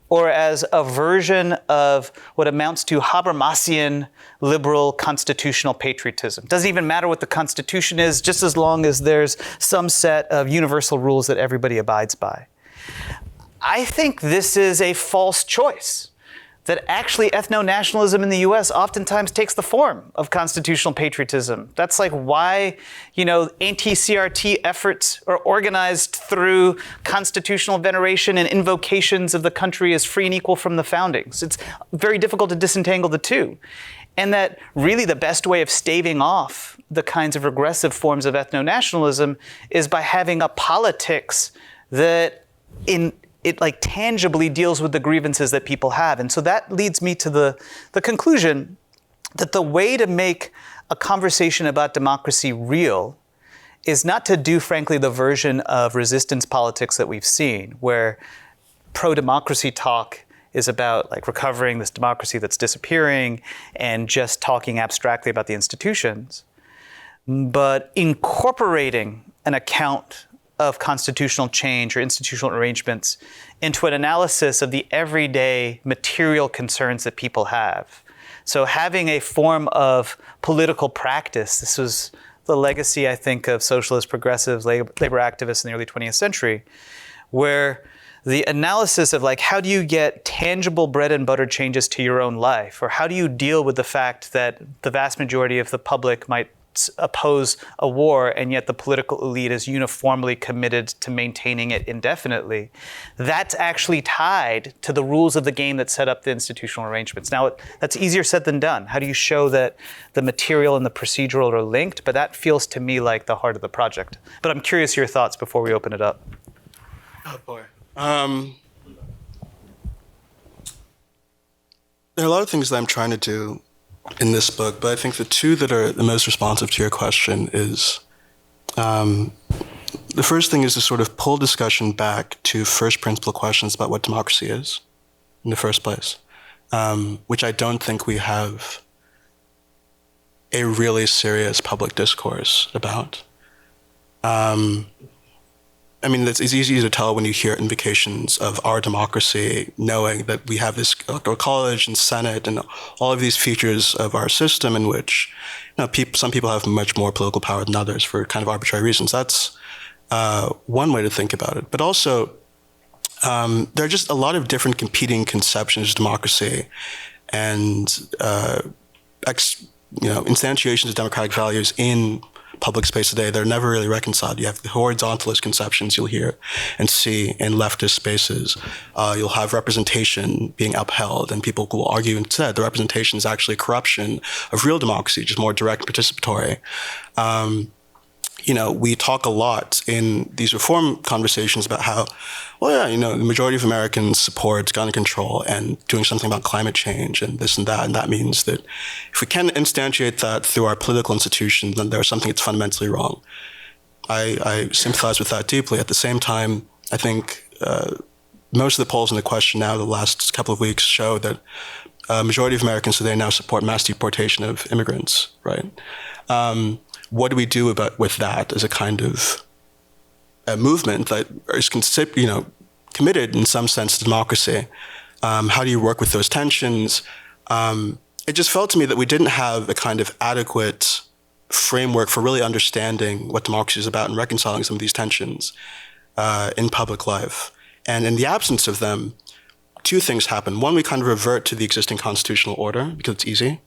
or as a version of what amounts to Habermasian liberal constitutional patriotism. Doesn't even matter what the Constitution is, just as long as there's some set of universal rules that everybody abides by. I think this is a false choice, that actually ethno-nationalism in the US oftentimes takes the form of constitutional patriotism. That's like why, anti-CRT efforts are organized through constitutional veneration and invocations of the country as free and equal from the foundings. It's very difficult to disentangle the two. And that really the best way of staving off the kinds of regressive forms of ethno-nationalism is by having a politics that it like tangibly deals with the grievances that people have. And so that leads me to the conclusion that the way to make a conversation about democracy real is not to do, frankly, the version of resistance politics that we've seen, where pro-democracy talk is about like recovering this democracy that's disappearing and just talking abstractly about the institutions, but incorporating an account of constitutional change or institutional arrangements into an analysis of the everyday material concerns that people have. So having a form of political practice, this was the legacy, I think, of socialist progressives, labor activists in the early 20th century, where the analysis of like, how do you get tangible bread and butter changes to your own life? Or how do you deal with the fact that the vast majority of the public might oppose a war, and yet the political elite is uniformly committed to maintaining it indefinitely? That's actually tied to the rules of the game that set up the institutional arrangements. Now, that's easier said than done. How do you show that the material and the procedural are linked? But that feels to me like the heart of the project. But I'm curious your thoughts before we open it up. Oh, boy. There are a lot of things that I'm trying to do in this book, but I think the two that are the most responsive to your question is, the first thing is to sort of pull discussion back to first principle questions about what democracy is in the first place, which I don't think we have a really serious public discourse about. It's easy to tell when you hear invocations of our democracy, knowing that we have this electoral college and Senate and all of these features of our system in which some people have much more political power than others for kind of arbitrary reasons. That's one way to think about it. But also, there are just a lot of different competing conceptions of democracy and instantiations of democratic values in public space today. They're never really reconciled. You have the horizontalist conceptions you'll hear and see in leftist spaces. You'll have representation being upheld, and people will argue instead the representation is actually a corruption of real democracy, just more direct participatory. we talk a lot in these reform conversations about how, the majority of Americans support gun control and doing something about climate change and this and that. And that means that if we can instantiate that through our political institutions, then there's something that's fundamentally wrong. I sympathize with that deeply. At the same time, I think most of the polls in the question now, the last couple of weeks, show that a majority of Americans today now support mass deportation of immigrants, right? What do we do with that as a kind of a movement that is committed in some sense to democracy? How do you work with those tensions? It just felt to me that we didn't have a kind of adequate framework for really understanding what democracy is about and reconciling some of these tensions in public life. And in the absence of them, two things happen. One, we kind of revert to the existing constitutional order because it's easy.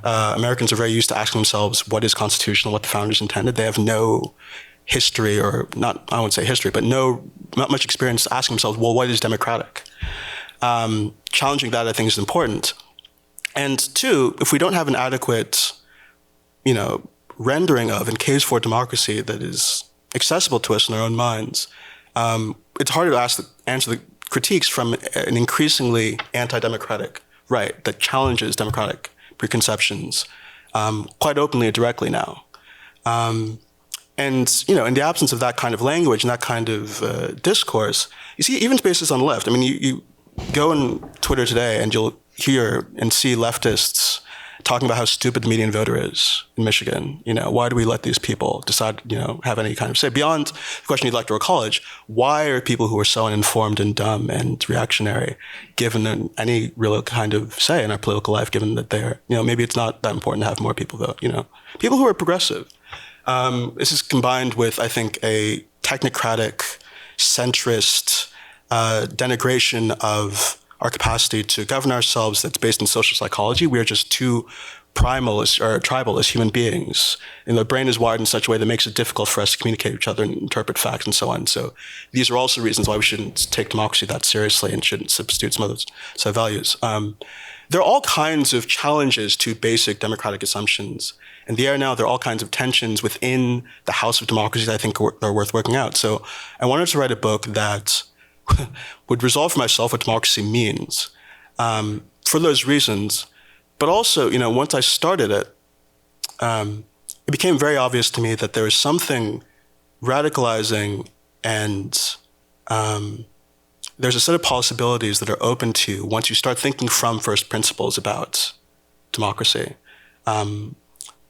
Americans are very used to asking themselves what is constitutional, what the founders intended. They have no history, or not, I won't say history, but not much experience asking themselves, well, what is democratic? Challenging that, I think, is important. And two, if we don't have an adequate, rendering of and case for democracy that is accessible to us in our own minds, it's harder to answer the critiques from an increasingly anti-democratic right that challenges democratic preconceptions quite openly and directly now. And, in the absence of that kind of language and that kind of discourse, you see even spaces on the left. I mean, you go on Twitter today and you'll hear and see leftists talking about how stupid the median voter is in Michigan. Why do we let these people decide, have any kind of say? Beyond the question of electoral college, why are people who are so uninformed and dumb and reactionary given any real kind of say in our political life, given that they're, maybe it's not that important to have more people vote, People who are progressive. This is combined with, I think, a technocratic, centrist denigration of our capacity to govern ourselves that's based in social psychology. We are just too primal or tribal as human beings. And the brain is wired in such a way that makes it difficult for us to communicate with each other and interpret facts and so on. So these are also reasons why we shouldn't take democracy that seriously and shouldn't substitute some of those set of values. There are all kinds of challenges to basic democratic assumptions. In the air now, there are all kinds of tensions within the house of democracy that I think are worth working out. So I wanted to write a book that would resolve for myself what democracy means for those reasons. But also, once I started it, it became very obvious to me that there is something radicalizing and there's a set of possibilities that are open to once you start thinking from first principles about democracy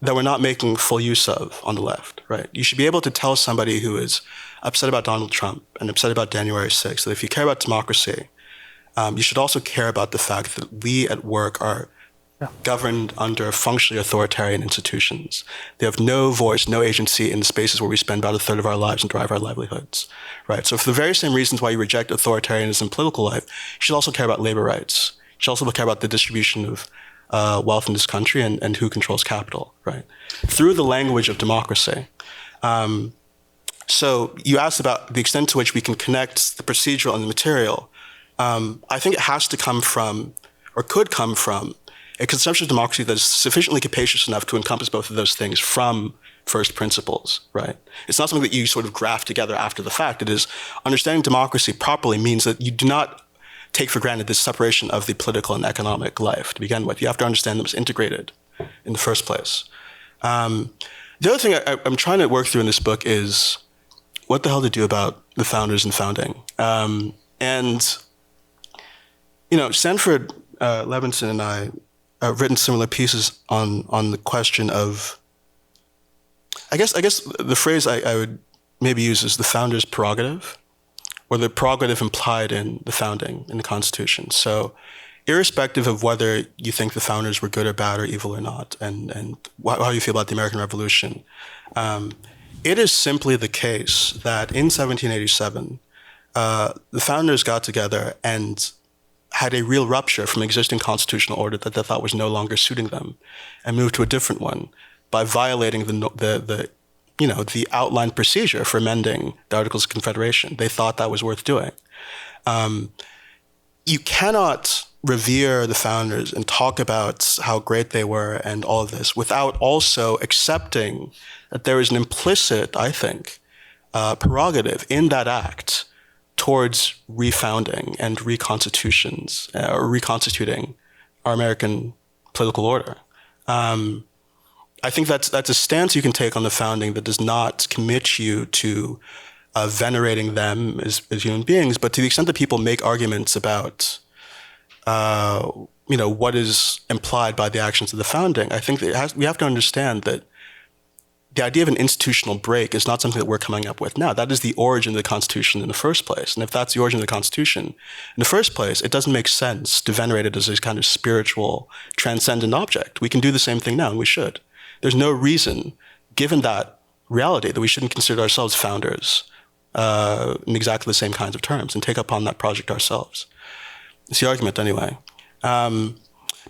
that we're not making full use of on the left, right? You should be able to tell somebody who is upset about Donald Trump and upset about January 6th that if you care about democracy, you should also care about the fact that we at work are governed under functionally authoritarian institutions. They have no voice, no agency in the spaces where we spend about a third of our lives and drive our livelihoods, right? So for the very same reasons why you reject authoritarianism in political life, you should also care about labor rights. You should also care about the distribution of wealth in this country and who controls capital, right? Through the language of democracy. So you asked about the extent to which we can connect the procedural and the material. I think it has to come from, or could come from, a conception of democracy that is sufficiently capacious enough to encompass both of those things from first principles, right? It's not something that you sort of graft together after the fact. It is understanding democracy properly means that you do not take for granted this separation of the political and economic life to begin with. You have to understand them as integrated in the first place. The other thing I'm trying to work through in this book is what the hell to do about the founders and founding. Sanford Levinson and I have written similar pieces on the question of, I guess the phrase I would maybe use is the founder's prerogative, or the prerogative implied in the founding, in the Constitution. So irrespective of whether you think the founders were good or bad or evil or not, and how you feel about the American Revolution, it is simply the case that in 1787, the founders got together and had a real rupture from existing constitutional order that they thought was no longer suiting them, and moved to a different one by violating the outlined procedure for amending the Articles of Confederation. They thought that was worth doing. You cannot revere the founders and talk about how great they were and all of this without also accepting that there is an implicit, I think, prerogative in that act towards refounding and reconstitutions or reconstituting our American political order. I think that's a stance you can take on the founding that does not commit you to venerating them as human beings, but to the extent that people make arguments about what is implied by the actions of the founding, I think that we have to understand that the idea of an institutional break is not something that we're coming up with now. That is the origin of the Constitution in the first place. And if that's the origin of the Constitution in the first place, it doesn't make sense to venerate it as a kind of spiritual, transcendent object. We can do the same thing now, and we should. There's no reason, given that reality, that we shouldn't consider ourselves founders in exactly the same kinds of terms and take upon that project ourselves. It's the argument anyway.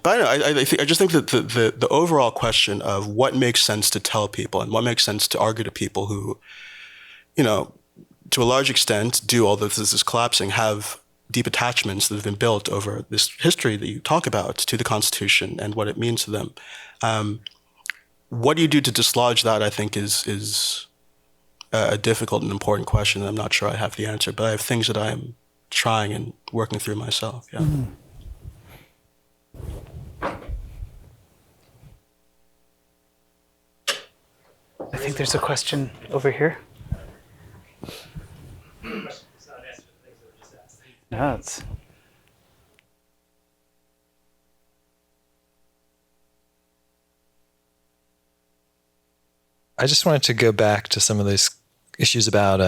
But I just think that the overall question of what makes sense to tell people and what makes sense to argue to people who, to a large extent, do all this collapsing, have deep attachments that have been built over this history that you talk about to the Constitution and what it means to them. What do you do to dislodge that, I think, is a difficult and important question. I'm not sure I have the answer, but I have things that I'm trying and working through myself. Yeah. Mm-hmm. I think there's a question over here. No, it's... I just wanted to go back to some of these issues about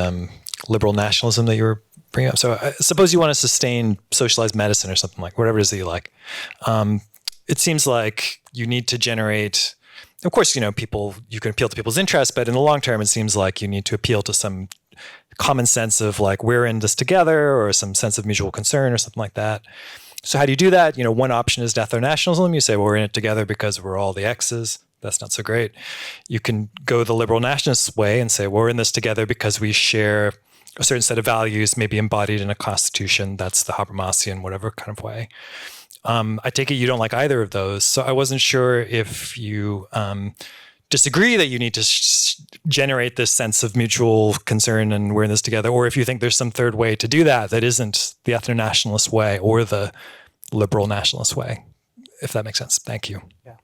liberal nationalism that you were bringing up. So I suppose you want to sustain socialized medicine or something like whatever it is that you like. It seems like you need to generate, of course, people, you can appeal to people's interests, but in the long term, it seems like you need to appeal to some common sense of like, we're in this together, or some sense of mutual concern or something like that. So how do you do that? One option is death or nationalism. You say, well, we're in it together because we're all the X's. That's not so great. You can go the liberal nationalist way and say, well, we're in this together because we share a certain set of values, maybe embodied in a constitution. That's the Habermasian, whatever kind of way. I take it you don't like either of those. So I wasn't sure if you disagree that you need to generate this sense of mutual concern and we're in this together, or if you think there's some third way to do that that isn't the ethno-nationalist way or the liberal nationalist way, if that makes sense. Thank you. Yeah.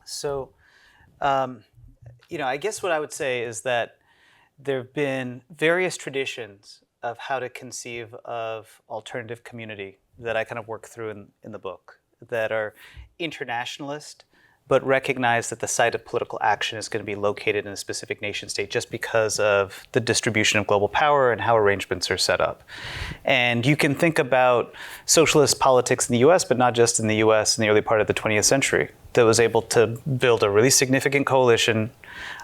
So, I guess what I would say is that there have been various traditions of how to conceive of alternative community that I kind of work through in the book that are internationalist, but recognize that the site of political action is going to be located in a specific nation state just because of the distribution of global power and how arrangements are set up. And you can think about socialist politics in the US, but not just in the US in the early part of the 20th century, that was able to build a really significant coalition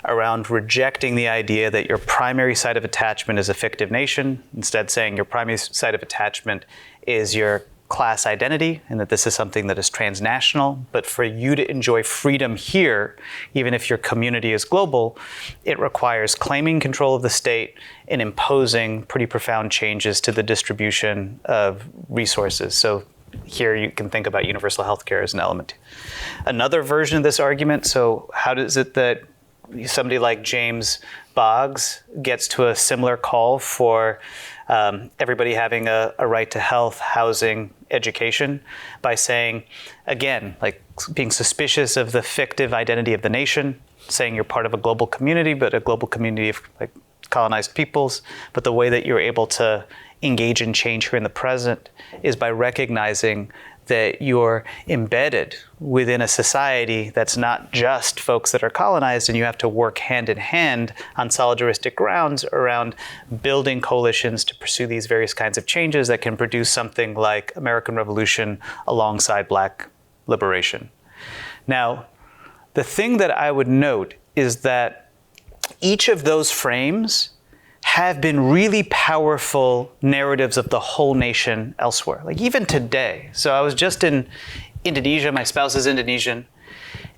around rejecting the idea that your primary site of attachment is a fictive nation, instead saying your primary site of attachment is your class identity, and that this is something that is transnational. But for you to enjoy freedom here, even if your community is global, it requires claiming control of the state and imposing pretty profound changes to the distribution of resources. So here you can think about universal healthcare as an element. Another version of this argument, so how does it that somebody like James Boggs gets to a similar call for everybody having a right to health, housing, education, by saying, again, like being suspicious of the fictive identity of the nation, saying you're part of a global community, but a global community of like colonized peoples. But the way that you're able to engage in change here in the present is by recognizing that you're embedded within a society that's not just folks that are colonized, and you have to work hand in hand on solidaristic grounds around building coalitions to pursue these various kinds of changes that can produce something like American Revolution alongside Black liberation. Now, the thing that I would note is that each of those frames have been really powerful narratives of the whole nation elsewhere, like even today. So I was just in Indonesia, my spouse is Indonesian,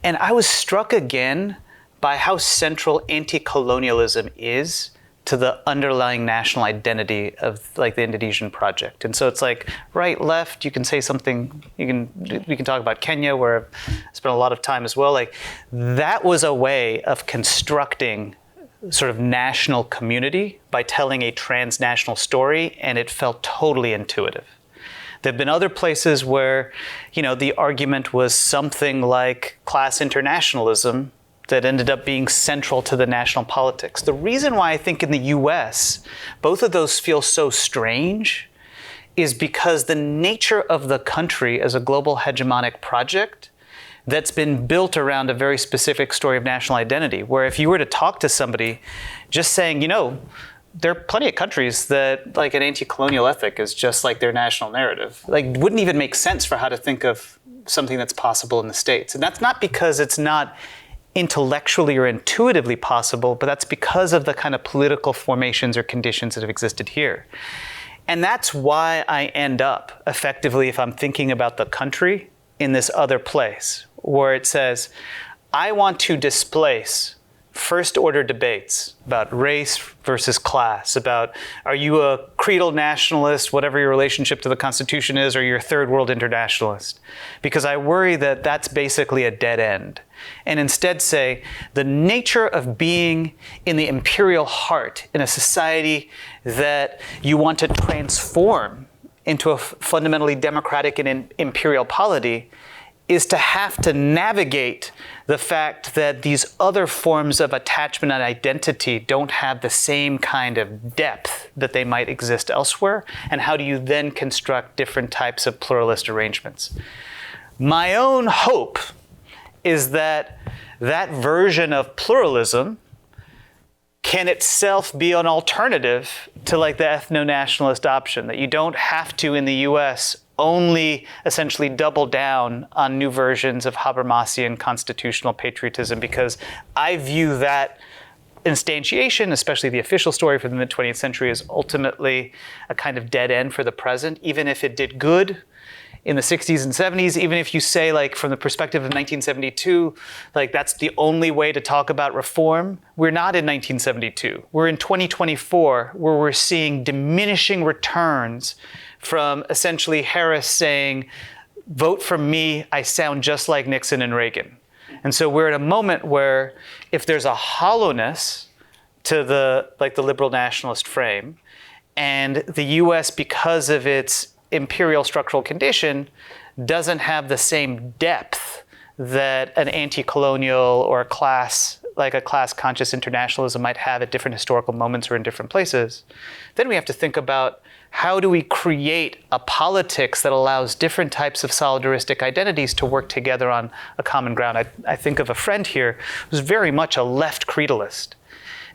and I was struck again by how central anti-colonialism is to the underlying national identity of like the Indonesian project. And so it's like right, left, you can say something, we can talk about Kenya, where I've spent a lot of time as well. Like that was a way of constructing sort of national community by telling a transnational story, and it felt totally intuitive. There have been other places where, the argument was something like class internationalism that ended up being central to the national politics. The reason why I think in the US, both of those feel so strange is because the nature of the country as a global hegemonic project that's been built around a very specific story of national identity, where if you were to talk to somebody just saying, there are plenty of countries that like an anti-colonial ethic is just like their national narrative, like wouldn't even make sense for how to think of something that's possible in the States. And that's not because it's not intellectually or intuitively possible, but that's because of the kind of political formations or conditions that have existed here. And that's why I end up effectively, if I'm thinking about the country, in this other place where it says, I want to displace first order debates about race versus class, about are you a creedal nationalist, whatever your relationship to the Constitution is, or you're a third world internationalist. Because I worry that that's basically a dead end. And instead say, the nature of being in the imperial heart, in a society that you want to transform into a fundamentally democratic and imperial polity, is to have to navigate the fact that these other forms of attachment and identity don't have the same kind of depth that they might exist elsewhere. And how do you then construct different types of pluralist arrangements? My own hope is that that version of pluralism can itself be an alternative to like the ethno-nationalist option, that you don't have to, in the US, only essentially double down on new versions of Habermasian constitutional patriotism, because I view that instantiation, especially the official story for the mid-20th century, is ultimately a kind of dead end for the present, even if it did good in the 60s and 70s, even if you say, like, from the perspective of 1972, like, that's the only way to talk about reform. We're not in 1972. We're in 2024, where we're seeing diminishing returns from essentially Harris saying, vote for me, I sound just like Nixon and Reagan. And so we're at a moment where if there's a hollowness to the liberal nationalist frame, and the US, because of its imperial structural condition, doesn't have the same depth that an anti-colonial or a class-conscious internationalism might have at different historical moments or in different places, then we have to think about how do we create a politics that allows different types of solidaristic identities to work together on a common ground. I think of a friend here who's very much a left creedalist.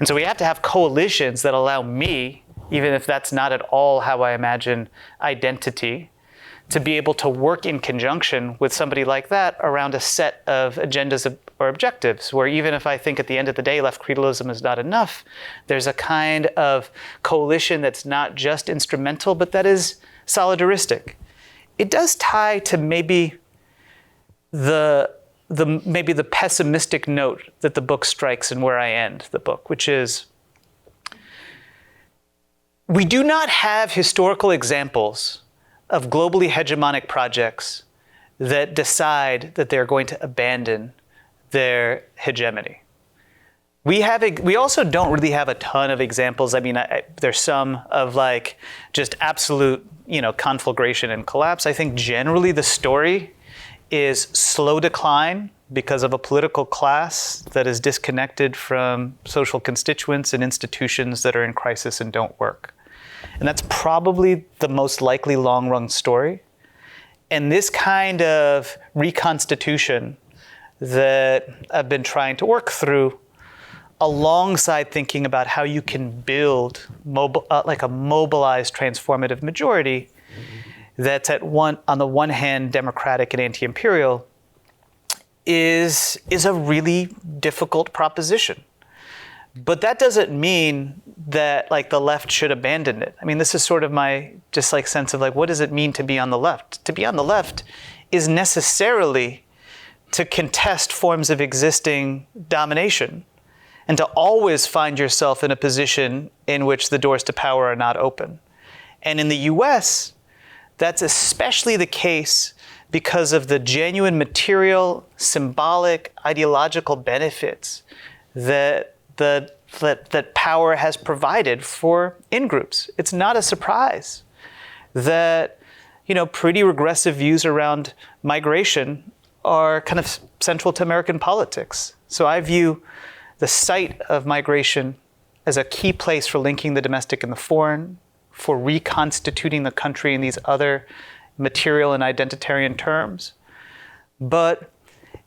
And so we have to have coalitions that allow me, even if that's not at all how I imagine identity, to be able to work in conjunction with somebody like that around a set of agendas or objectives, where even if I think at the end of the day left creedalism is not enough, there's a kind of coalition that's not just instrumental, but that is solidaristic. It does tie to maybe the pessimistic note that the book strikes and where I end the book, which is, we do not have historical examples of globally hegemonic projects that decide that they're going to abandon their hegemony. We also don't really have a ton of examples. I mean, there's some of like just absolute, conflagration and collapse. I think generally the story is slow decline because of a political class that is disconnected from social constituents and institutions that are in crisis and don't work. And that's probably the most likely long-run story. And this kind of reconstitution that I've been trying to work through, alongside thinking about how you can build like a mobilized transformative majority that's on the one hand democratic and anti-imperial, is a really difficult proposition. But that doesn't mean that like the left should abandon it. I mean, this is sort of my just like sense of like, what does it mean to be on the left? To be on the left is necessarily to contest forms of existing domination and to always find yourself in a position in which the doors to power are not open. And in the US, that's especially the case because of the genuine material, symbolic, ideological benefits that power has provided for in-groups. It's not a surprise that, pretty regressive views around migration are kind of central to American politics. So I view the site of migration as a key place for linking the domestic and the foreign, for reconstituting the country in these other material and identitarian terms. But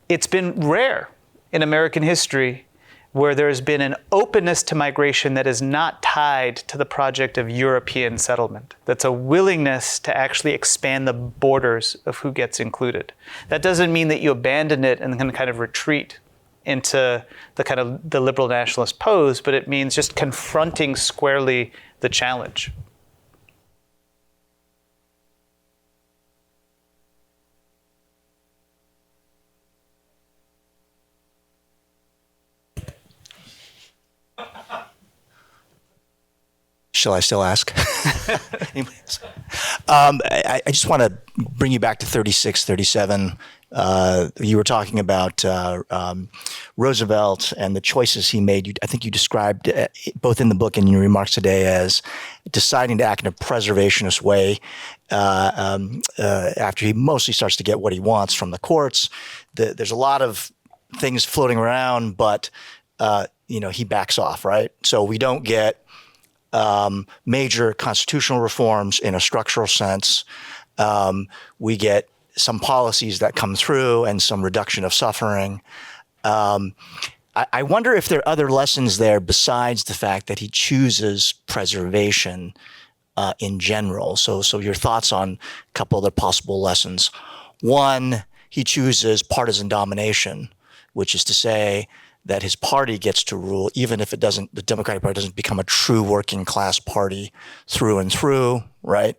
it's been rare in American history where there has been an openness to migration that is not tied to the project of European settlement. That's a willingness to actually expand the borders of who gets included. That doesn't mean that you abandon it and then kind of retreat into the liberal nationalist pose, but it means just confronting squarely the challenge. Shall I still ask? I just want to bring you back to 36, 37. You were talking about Roosevelt and the choices he made. I think you described both in the book and in your remarks today as deciding to act in a preservationist way after he mostly starts to get what he wants from the courts. There's a lot of things floating around, but he backs off, right? So we don't get major constitutional reforms in a structural sense. We get some policies that come through and some reduction of suffering. I wonder if there are other lessons there besides the fact that he chooses preservation in general. So your thoughts on a couple other possible lessons. One, he chooses partisan domination, which is to say that his party gets to rule, even if the Democratic Party doesn't become a true working class party through and through, right?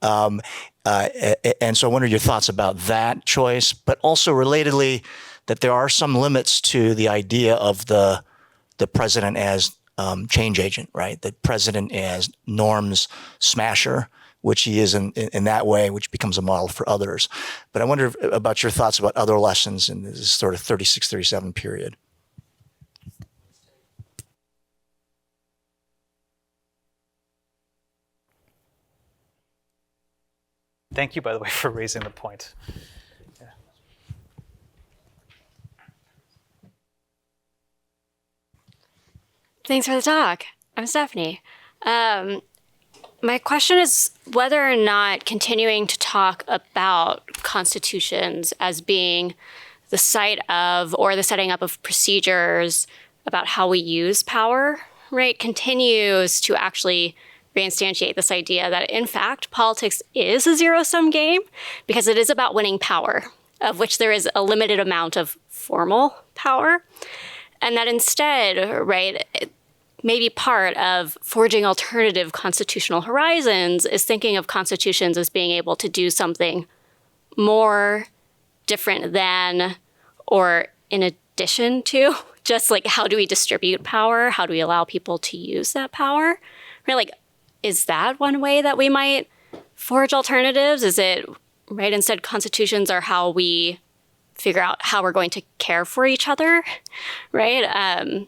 And so I wonder your thoughts about that choice, but also relatedly, that there are some limits to the idea of the president as change agent, right? The president as norms smasher, which he is in that way, which becomes a model for others. But I wonder about your thoughts about other lessons in this sort of 36, 37 period. Thank you, by the way, for raising the point. Yeah. Thanks for the talk. I'm Stephanie. My question is whether or not continuing to talk about constitutions as being the site of or the setting up of procedures about how we use power, right, continues to actually reinstantiate this idea that, in fact, politics is a zero-sum game because it is about winning power, of which there is a limited amount of formal power, and that instead, right, maybe part of forging alternative constitutional horizons is thinking of constitutions as being able to do something more, different than, or in addition to, just like how do we distribute power? How do we allow people to use that power? Right, like, is that one way that we might forge alternatives? Is it, right, instead constitutions are how we figure out how we're going to care for each other, right?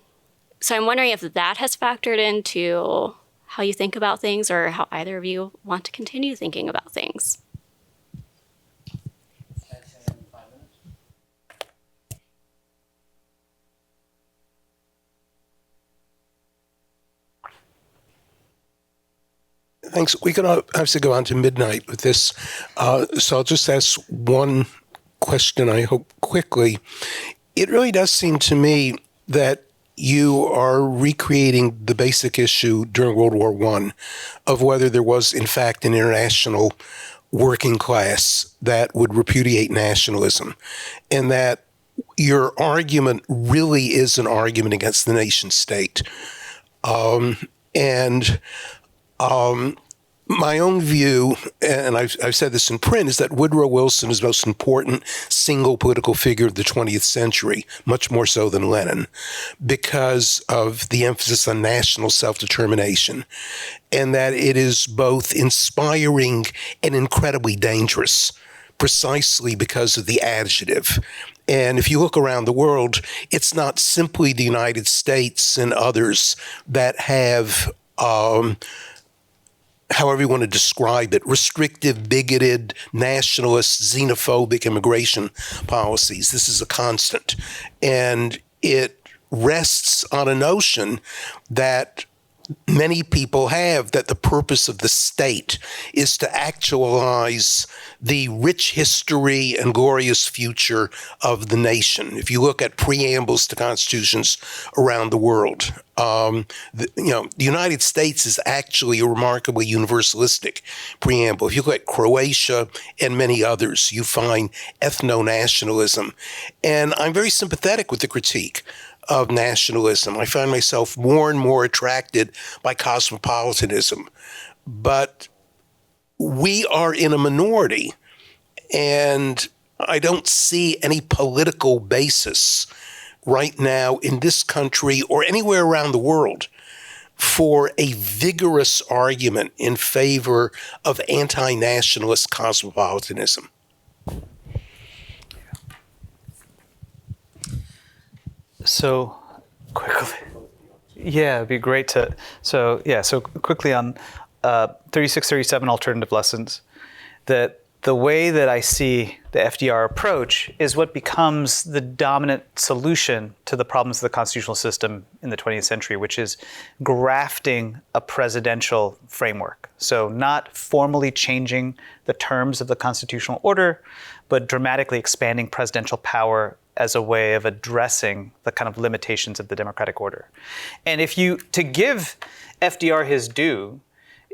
So I'm wondering if that has factored into how you think about things or how either of you want to continue thinking about things. Thanks. We can obviously go on to midnight with this. So I'll just ask one question, I hope quickly. It really does seem to me that you are recreating the basic issue during World War I of whether there was, in fact, an international working class that would repudiate nationalism, and that your argument really is an argument against the nation state. my own view, and I've said this in print, is that Woodrow Wilson is the most important single political figure of the 20th century, much more so than Lenin, because of the emphasis on national self-determination, and that it is both inspiring and incredibly dangerous, precisely because of the adjective. And if you look around the world, it's not simply the United States and others that have however you want to describe it, restrictive, bigoted, nationalist, xenophobic immigration policies. This is a constant. And it rests on a notion that many people have, that the purpose of the state is to actualize the rich history and glorious future of the nation. If you look at preambles to constitutions around the world, the United States is actually a remarkably universalistic preamble. If you look at Croatia and many others, you find ethno-nationalism. And I'm very sympathetic with the critique of nationalism. I find myself more and more attracted by cosmopolitanism. But we are in a minority, and I don't see any political basis right now in this country or anywhere around the world for a vigorous argument in favor of anti-nationalist cosmopolitanism. So quickly, yeah, it'd be great to. So quickly on 36, 37 alternative lessons. That the way that I see the FDR approach is what becomes the dominant solution to the problems of the constitutional system in the 20th century, which is grafting a presidential framework. So not formally changing the terms of the constitutional order, but dramatically expanding presidential power as a way of addressing the kind of limitations of the democratic order. And to give FDR his due,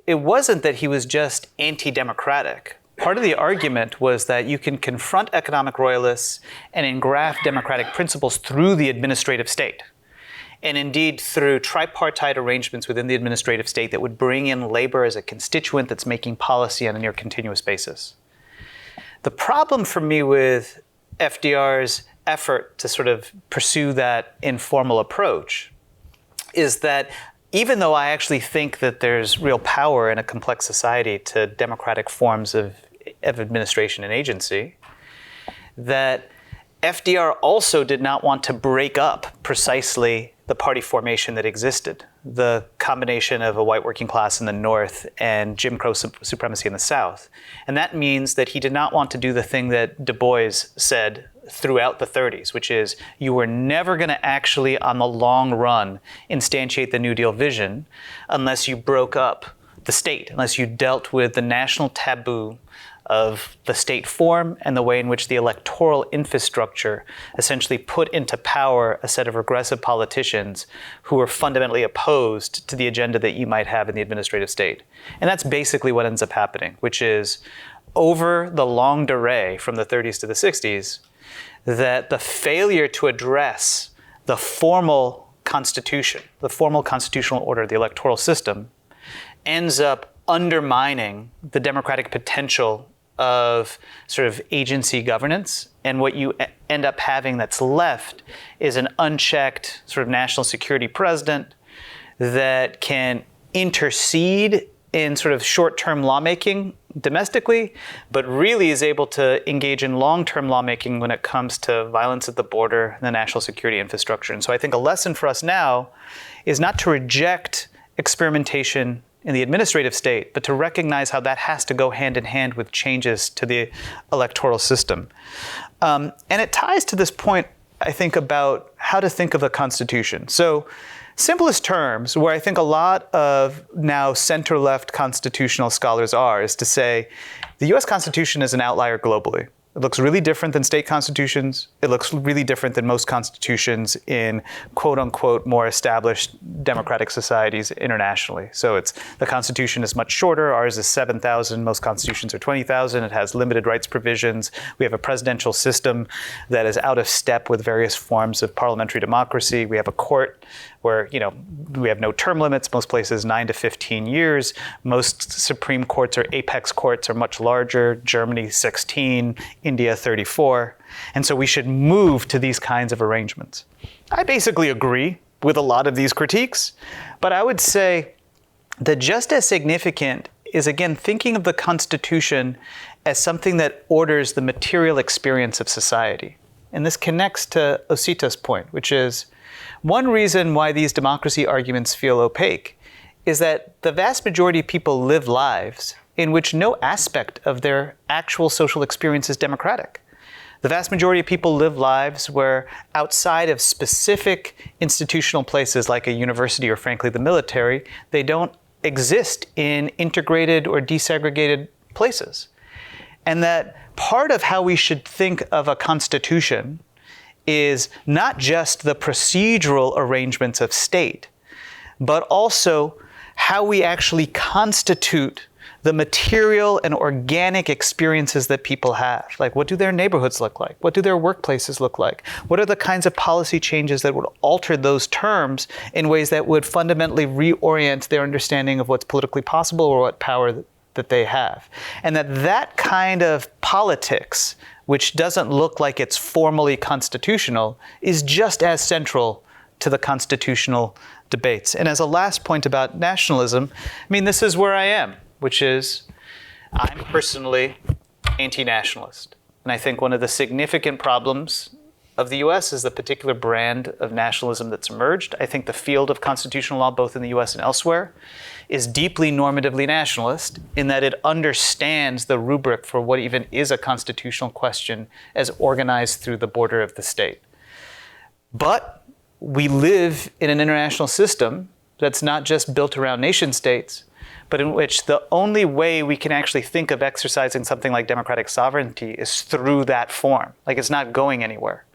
it wasn't that he was just anti-democratic. Part of the argument was that you can confront economic royalists and engraft democratic principles through the administrative state. And indeed, through tripartite arrangements within the administrative state that would bring in labor as a constituent that's making policy on a near continuous basis. The problem for me with FDR's effort to sort of pursue that informal approach is that even though I actually think that there's real power in a complex society to democratic forms of administration and agency, that FDR also did not want to break up precisely the party formation that existed, the combination of a white working class in the North and Jim Crow supremacy in the South. And that means that he did not want to do the thing that Du Bois said throughout the 30s, which is you were never going to actually, on the long run, instantiate the New Deal vision unless you broke up the state, unless you dealt with the national taboo of the state form and the way in which the electoral infrastructure essentially put into power a set of regressive politicians who were fundamentally opposed to the agenda that you might have in the administrative state. And that's basically what ends up happening, which is over the longue durée from the 30s to the 60s, that the failure to address the formal constitution, the formal constitutional order, the electoral system, ends up undermining the democratic potential of sort of agency governance. And what you end up having that's left is an unchecked sort of national security president that can intercede in sort of short-term lawmaking domestically, but really is able to engage in long-term lawmaking when it comes to violence at the border and the national security infrastructure. And so I think a lesson for us now is not to reject experimentation in the administrative state, but to recognize how that has to go hand in hand with changes to the electoral system. And it ties to this point, I think, about how to think of a constitution. So simplest terms, where I think a lot of now center-left constitutional scholars are, is to say the US Constitution is an outlier globally. It looks really different than state constitutions. It looks really different than most constitutions in quote unquote more established democratic societies internationally. So the Constitution is much shorter. Ours is 7,000. Most constitutions are 20,000. It has limited rights provisions. We have a presidential system that is out of step with various forms of parliamentary democracy. We have a court where, we have no term limits, most places 9 to 15 years. Most Supreme Courts or apex courts are much larger, Germany 16, India 34. And so we should move to these kinds of arrangements. I basically agree with a lot of these critiques, but I would say that just as significant is, again, thinking of the Constitution as something that orders the material experience of society. And this connects to Osita's point, which is one reason why these democracy arguments feel opaque is that the vast majority of people live lives in which no aspect of their actual social experience is democratic. The vast majority of people live lives where outside of specific institutional places like a university or frankly the military, they don't exist in integrated or desegregated places. And that part of how we should think of a constitution is not just the procedural arrangements of state, but also how we actually constitute the material and organic experiences that people have. Like, what do their neighborhoods look like? What do their workplaces look like? What are the kinds of policy changes that would alter those terms in ways that would fundamentally reorient their understanding of what's politically possible or what power that they have? And that kind of politics, which doesn't look like it's formally constitutional, is just as central to the constitutional debates. And as a last point about nationalism, this is where I am, which is I'm personally anti-nationalist. And I think one of the significant problems of the US is the particular brand of nationalism that's emerged. I think the field of constitutional law, both in the US and elsewhere, is deeply normatively nationalist in that it understands the rubric for what even is a constitutional question as organized through the border of the state. But we live in an international system that's not just built around nation states, but in which the only way we can actually think of exercising something like democratic sovereignty is through that form. Like, it's not going anywhere.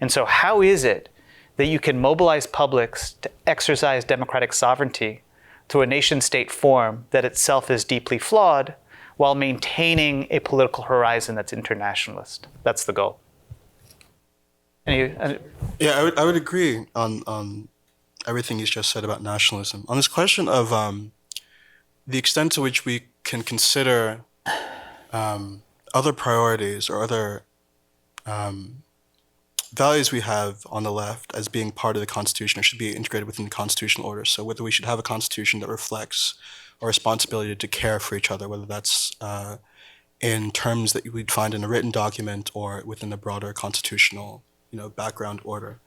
And so how is it that you can mobilize publics to exercise democratic sovereignty through a nation-state form that itself is deeply flawed while maintaining a political horizon that's internationalist? That's the goal. Yeah, I would agree on everything he's just said about nationalism. On this question of the extent to which we can consider other priorities or other values we have on the left as being part of the Constitution or should be integrated within the constitutional order. So whether we should have a Constitution that reflects our responsibility to care for each other, whether that's in terms that we'd find in a written document or within the broader constitutional, background order.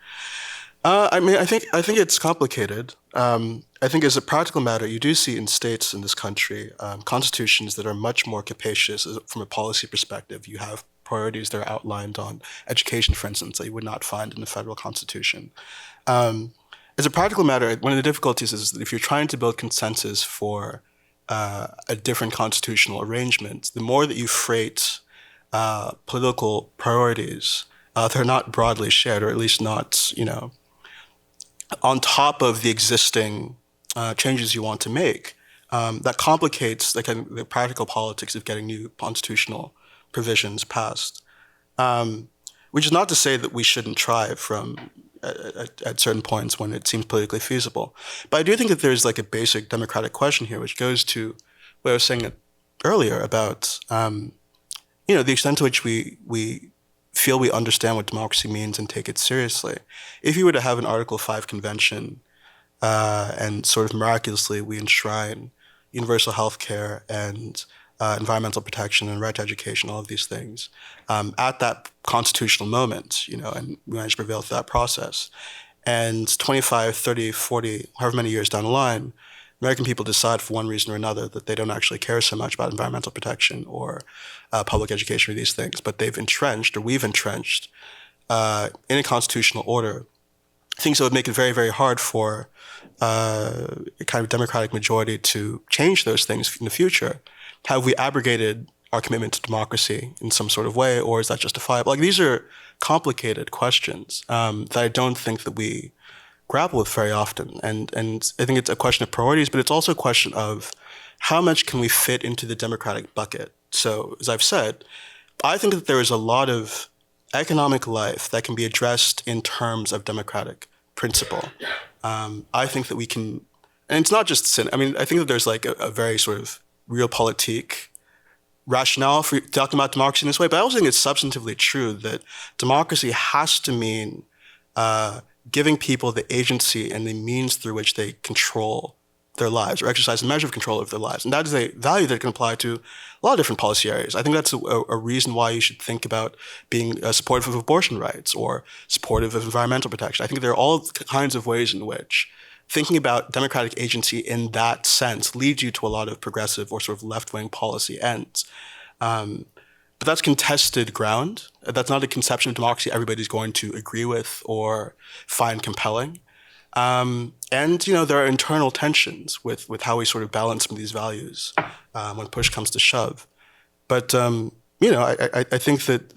I think it's complicated. I think as a practical matter, you do see in states in this country constitutions that are much more capacious from a policy perspective. You have priorities that are outlined on education, for instance, that you would not find in the federal constitution. As a practical matter, one of the difficulties is that if you're trying to build consensus for a different constitutional arrangement, the more that you freight political priorities, they're not broadly shared, or at least not, on top of the existing changes you want to make. That complicates the practical politics of getting new constitutional provisions passed. Which is not to say that we shouldn't try at certain points when it seems politically feasible. But I do think that there's a basic democratic question here, which goes to what I was saying earlier about, the extent to which we feel we understand what democracy means and take it seriously. If you were to have an Article 5 convention and sort of miraculously we enshrine universal health care and environmental protection and right to education, all of these things, at that constitutional moment, and we manage to prevail through that process. And 25, 30, 40, however many years down the line, American people decide for one reason or another that they don't actually care so much about environmental protection or public education or these things, but we've entrenched in a constitutional order things that would make it very, very hard for a kind of democratic majority to change those things in the future. Have we abrogated our commitment to democracy in some sort of way, or is that justifiable? These are complicated questions that I don't think that we grapple with very often. And I think it's a question of priorities, but it's also a question of how much can we fit into the democratic bucket? So, as I've said, I think that there is a lot of economic life that can be addressed in terms of democratic principle. I think that we can, and it's not just I mean, I think that there's like a very sort of realpolitik rationale for talking about democracy in this way, but I also think it's substantively true that democracy has to mean giving people the agency and the means through which they control their lives or exercise a measure of control over their lives. And that is a value that can apply to a lot of different policy areas. I think that's a reason why you should think about being supportive of abortion rights or supportive of environmental protection. I think there are all kinds of ways in which thinking about democratic agency in that sense leads you to a lot of progressive or sort of left-wing policy ends. But that's contested ground. That's not a conception of democracy everybody's going to agree with or find compelling. And, there are internal tensions with how we sort of balance some of these values when push comes to shove. But, I think that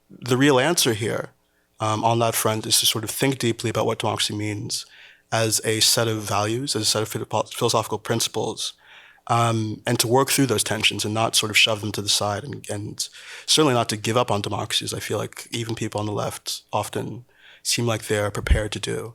the real answer here on that front is to sort of think deeply about what democracy means as a set of values, as a set of philosophical principles, and to work through those tensions and not sort of shove them to the side and certainly not to give up on democracies. I feel like even people on the left often seem like they're prepared to do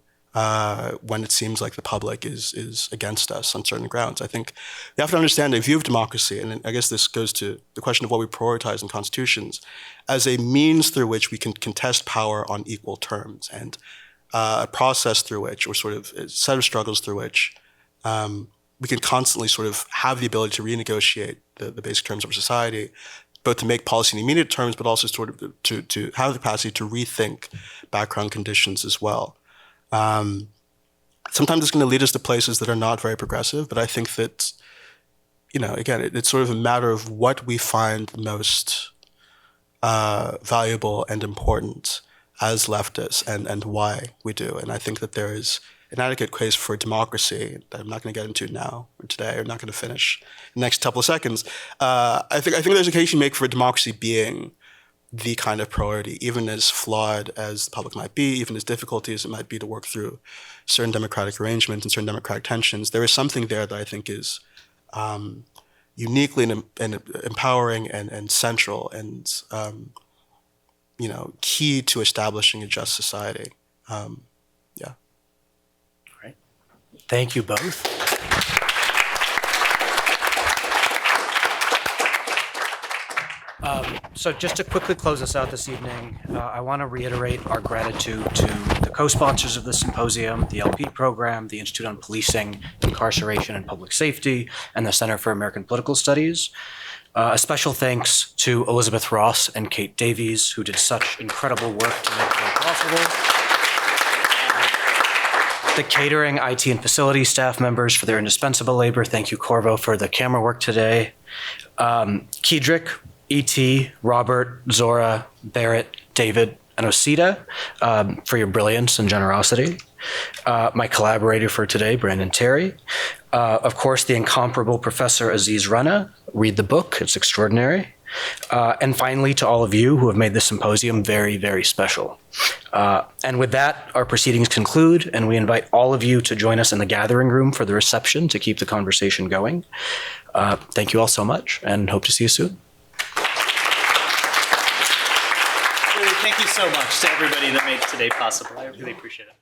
when it seems like the public is against us on certain grounds. I think we have to understand a view of democracy, and I guess this goes to the question of what we prioritize in constitutions, as a means through which we can contest power on equal terms, and a process through which, or sort of a set of struggles through which we can constantly sort of have the ability to renegotiate the basic terms of our society, both to make policy in immediate terms, but also sort of to have the capacity to rethink background conditions as well. Sometimes it's going to lead us to places that are not very progressive, but I think that, again, it's sort of a matter of what we find most valuable and important as leftists and why we do. And I think that there is an adequate case for democracy that I'm not going to get into now or today. I'm not going to finish in the next couple of seconds. I think there's a case you make for democracy being the kind of priority, even as flawed as the public might be, even as difficult as it might be to work through certain democratic arrangements and certain democratic tensions. There is something there that I think is uniquely and empowering and central and key to establishing a just society. Great. Thank you both. So just to quickly close us out this evening, I want to reiterate our gratitude to the co-sponsors of the symposium, the LP program, the Institute on Policing, Incarceration, and Public Safety, and the Center for American Political Studies. A special thanks to Elizabeth Ross and Kate Davies, who did such incredible work to make it possible. The catering, IT, and facility staff members for their indispensable labor. Thank you, Corvo, for the camera work today. Kedrick, E.T., Robert, Zora, Barrett, David, and Osita for your brilliance and generosity. My collaborator for today, Brandon Terry. Of course, the incomparable Professor Aziz Rana. Read the book, it's extraordinary. And finally, to all of you who have made this symposium very, very special. And with that, our proceedings conclude, and we invite all of you to join us in the gathering room for the reception to keep the conversation going. Thank you all so much, and hope to see you soon. Thank you so much to everybody that made today possible. I really appreciate it.